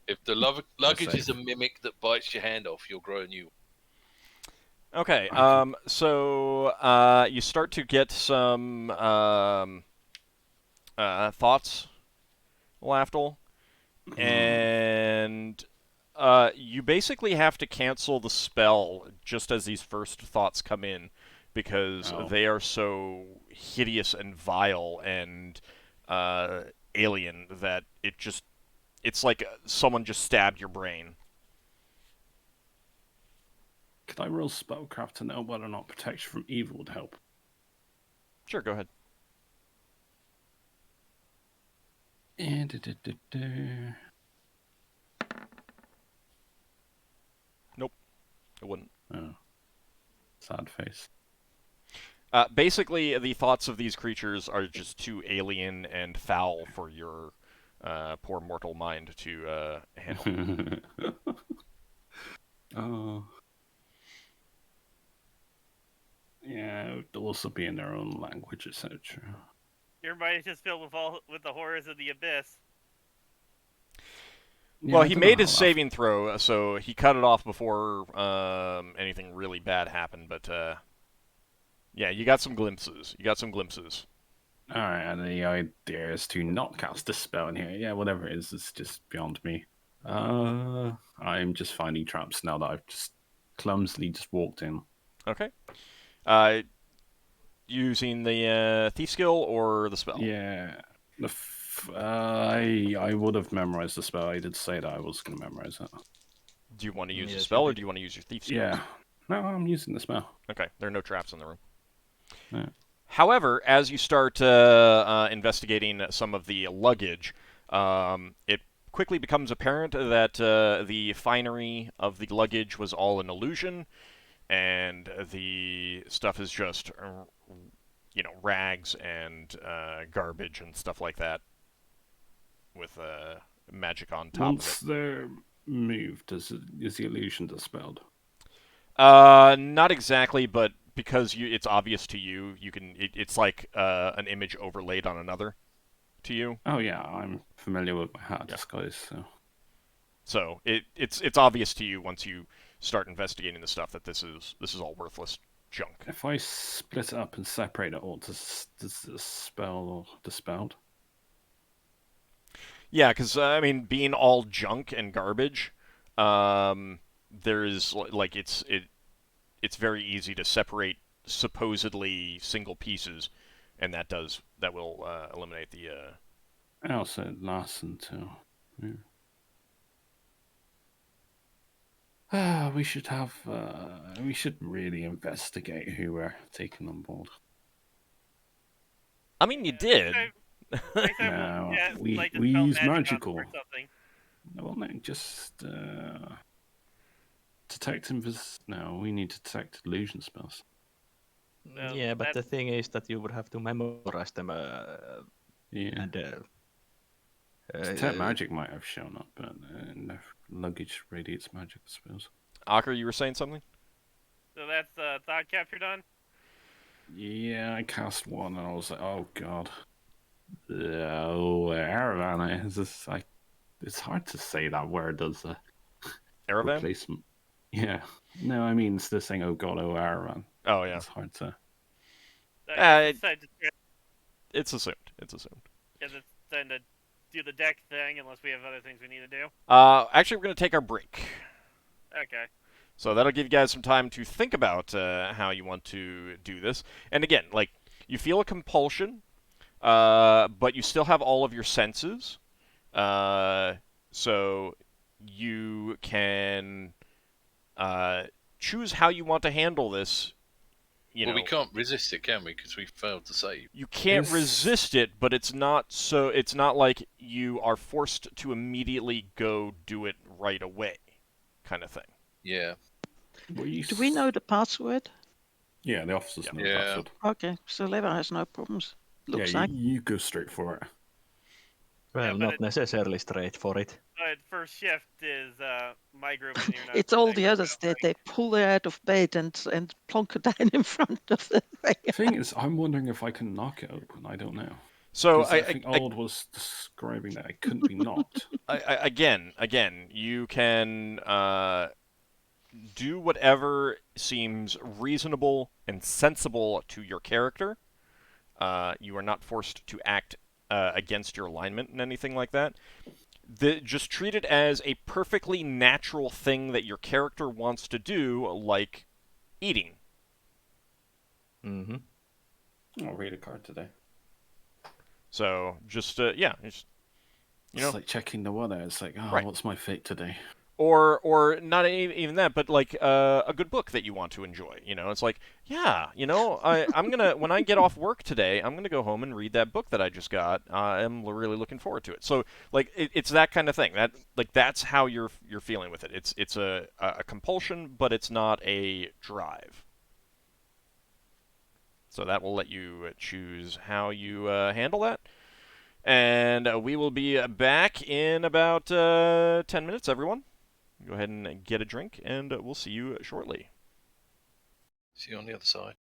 If the luggage is a mimic that bites your hand off, you'll grow a new. Okay. So you start to get some thoughts, Lafdul, and you basically have to cancel the spell just as these first thoughts come in because they are so hideous and vile and alien that it's like someone just stabbed your brain. Could I roll spellcraft to know whether or not protection from evil would help? Sure, go ahead. Nope, it wouldn't. Oh. Sad face. Basically, the thoughts of these creatures are just too alien and foul for your poor mortal mind to handle. Oh. Yeah, it would also be in their own language, etc. Your mind is just filled with the horrors of the abyss. Well, he made his saving throw, so he cut it off before anything really bad happened. But yeah, you got some glimpses. Alright, and the idea is to not cast a spell in here. Yeah, whatever it is, it's just beyond me. I'm just finding traps now that I've just clumsily just walked in. Okay. Using the thief skill or the spell? Yeah. I would have memorized the spell. I did say that I was going to memorize it. Do you want to use the spell or do you want to use your thief skill? Yeah. No, I'm using the spell. Okay, there are no traps in the room. Yeah. However, as you start investigating some of the luggage, it quickly becomes apparent that the finery of the luggage was all an illusion, and the stuff is just, rags and garbage and stuff like that, with magic on top Once of it. they're moved, is the illusion dispelled? Not exactly, but because it's obvious to you, it's like an image overlaid on another to you. Oh yeah, I'm familiar with my hat disguise, so. So it's obvious to you once you start investigating the stuff that this is all worthless junk. If I split it up and separate it all, does the spell dispelled? Yeah, because I mean, being all junk and garbage, there's like it's very easy to separate supposedly single pieces, and that will eliminate the. I also lasts until. Yeah. We should have. We should really investigate who we're taking on board. I mean, you did. Next time No, we'll like to we spell use magic on magical. them or something. Well, no, just detect No, we need to detect illusion spells. No, Yeah, but the that's- thing is that you would have to memorize them, Yeah. and Detect magic might have shown up, but no luggage radiates magic, I suppose. Ockar, you were saying something? So that's thought capture done. Yeah, I cast one and I was like, oh god. Oh, Aravana is this like? It's hard to say that word as a Aravan? replacement. Yeah. No, I mean it's this thing. Oh god, oh Aravan. Oh yeah. It's hard to. It's assumed. It's assumed. Because it's time to do the deck thing, unless we have other things we need to do. Actually, we're gonna take our break. Okay. So that'll give you guys some time to think about how you want to do this. And again, like, you feel a compulsion, but you still have all of your senses. So you can choose how you want to handle this. You know, we can't resist it, can we? Because we failed to save. you can't resist it, but it's not like you are forced to immediately go do it right away, kind of thing. Yeah. Do we know the password? Yeah, the officers know the Yeah. password. Okay, so Leva has no problems. Looks like. You go straight for it. well, Yeah, but not necessarily straight for it. But first shift is my group, and you're not. It's all the group, others so, that they pull it out of bed and plonk it down in front of the thing. The thing is, I'm wondering if I can knock it open. I don't know. So 'Cause I think Old was describing that it couldn't be knocked. again, you can do whatever seems reasonable and sensible to your character. You are not forced to act against your alignment and anything like that. Just treat it as a perfectly natural thing that your character wants to do, like eating. Mm-hmm. I'll read a card today. So just you know, It's like checking the weather. It's like, oh, Right. what's my fate today? or not even that, but like a good book that you want to enjoy. You know, it's like, yeah, you know, I'm gonna when I get off work today, I'm gonna go home and read that book that I just got. I'm really looking forward to it. So like it's that kind of thing. That's how you're feeling with it. It's a compulsion, but it's not a drive. So that will let you choose how you handle that. And we will be back in about 10 minutes, everyone. Go ahead and get a drink, and we'll see you shortly. See you on the other side.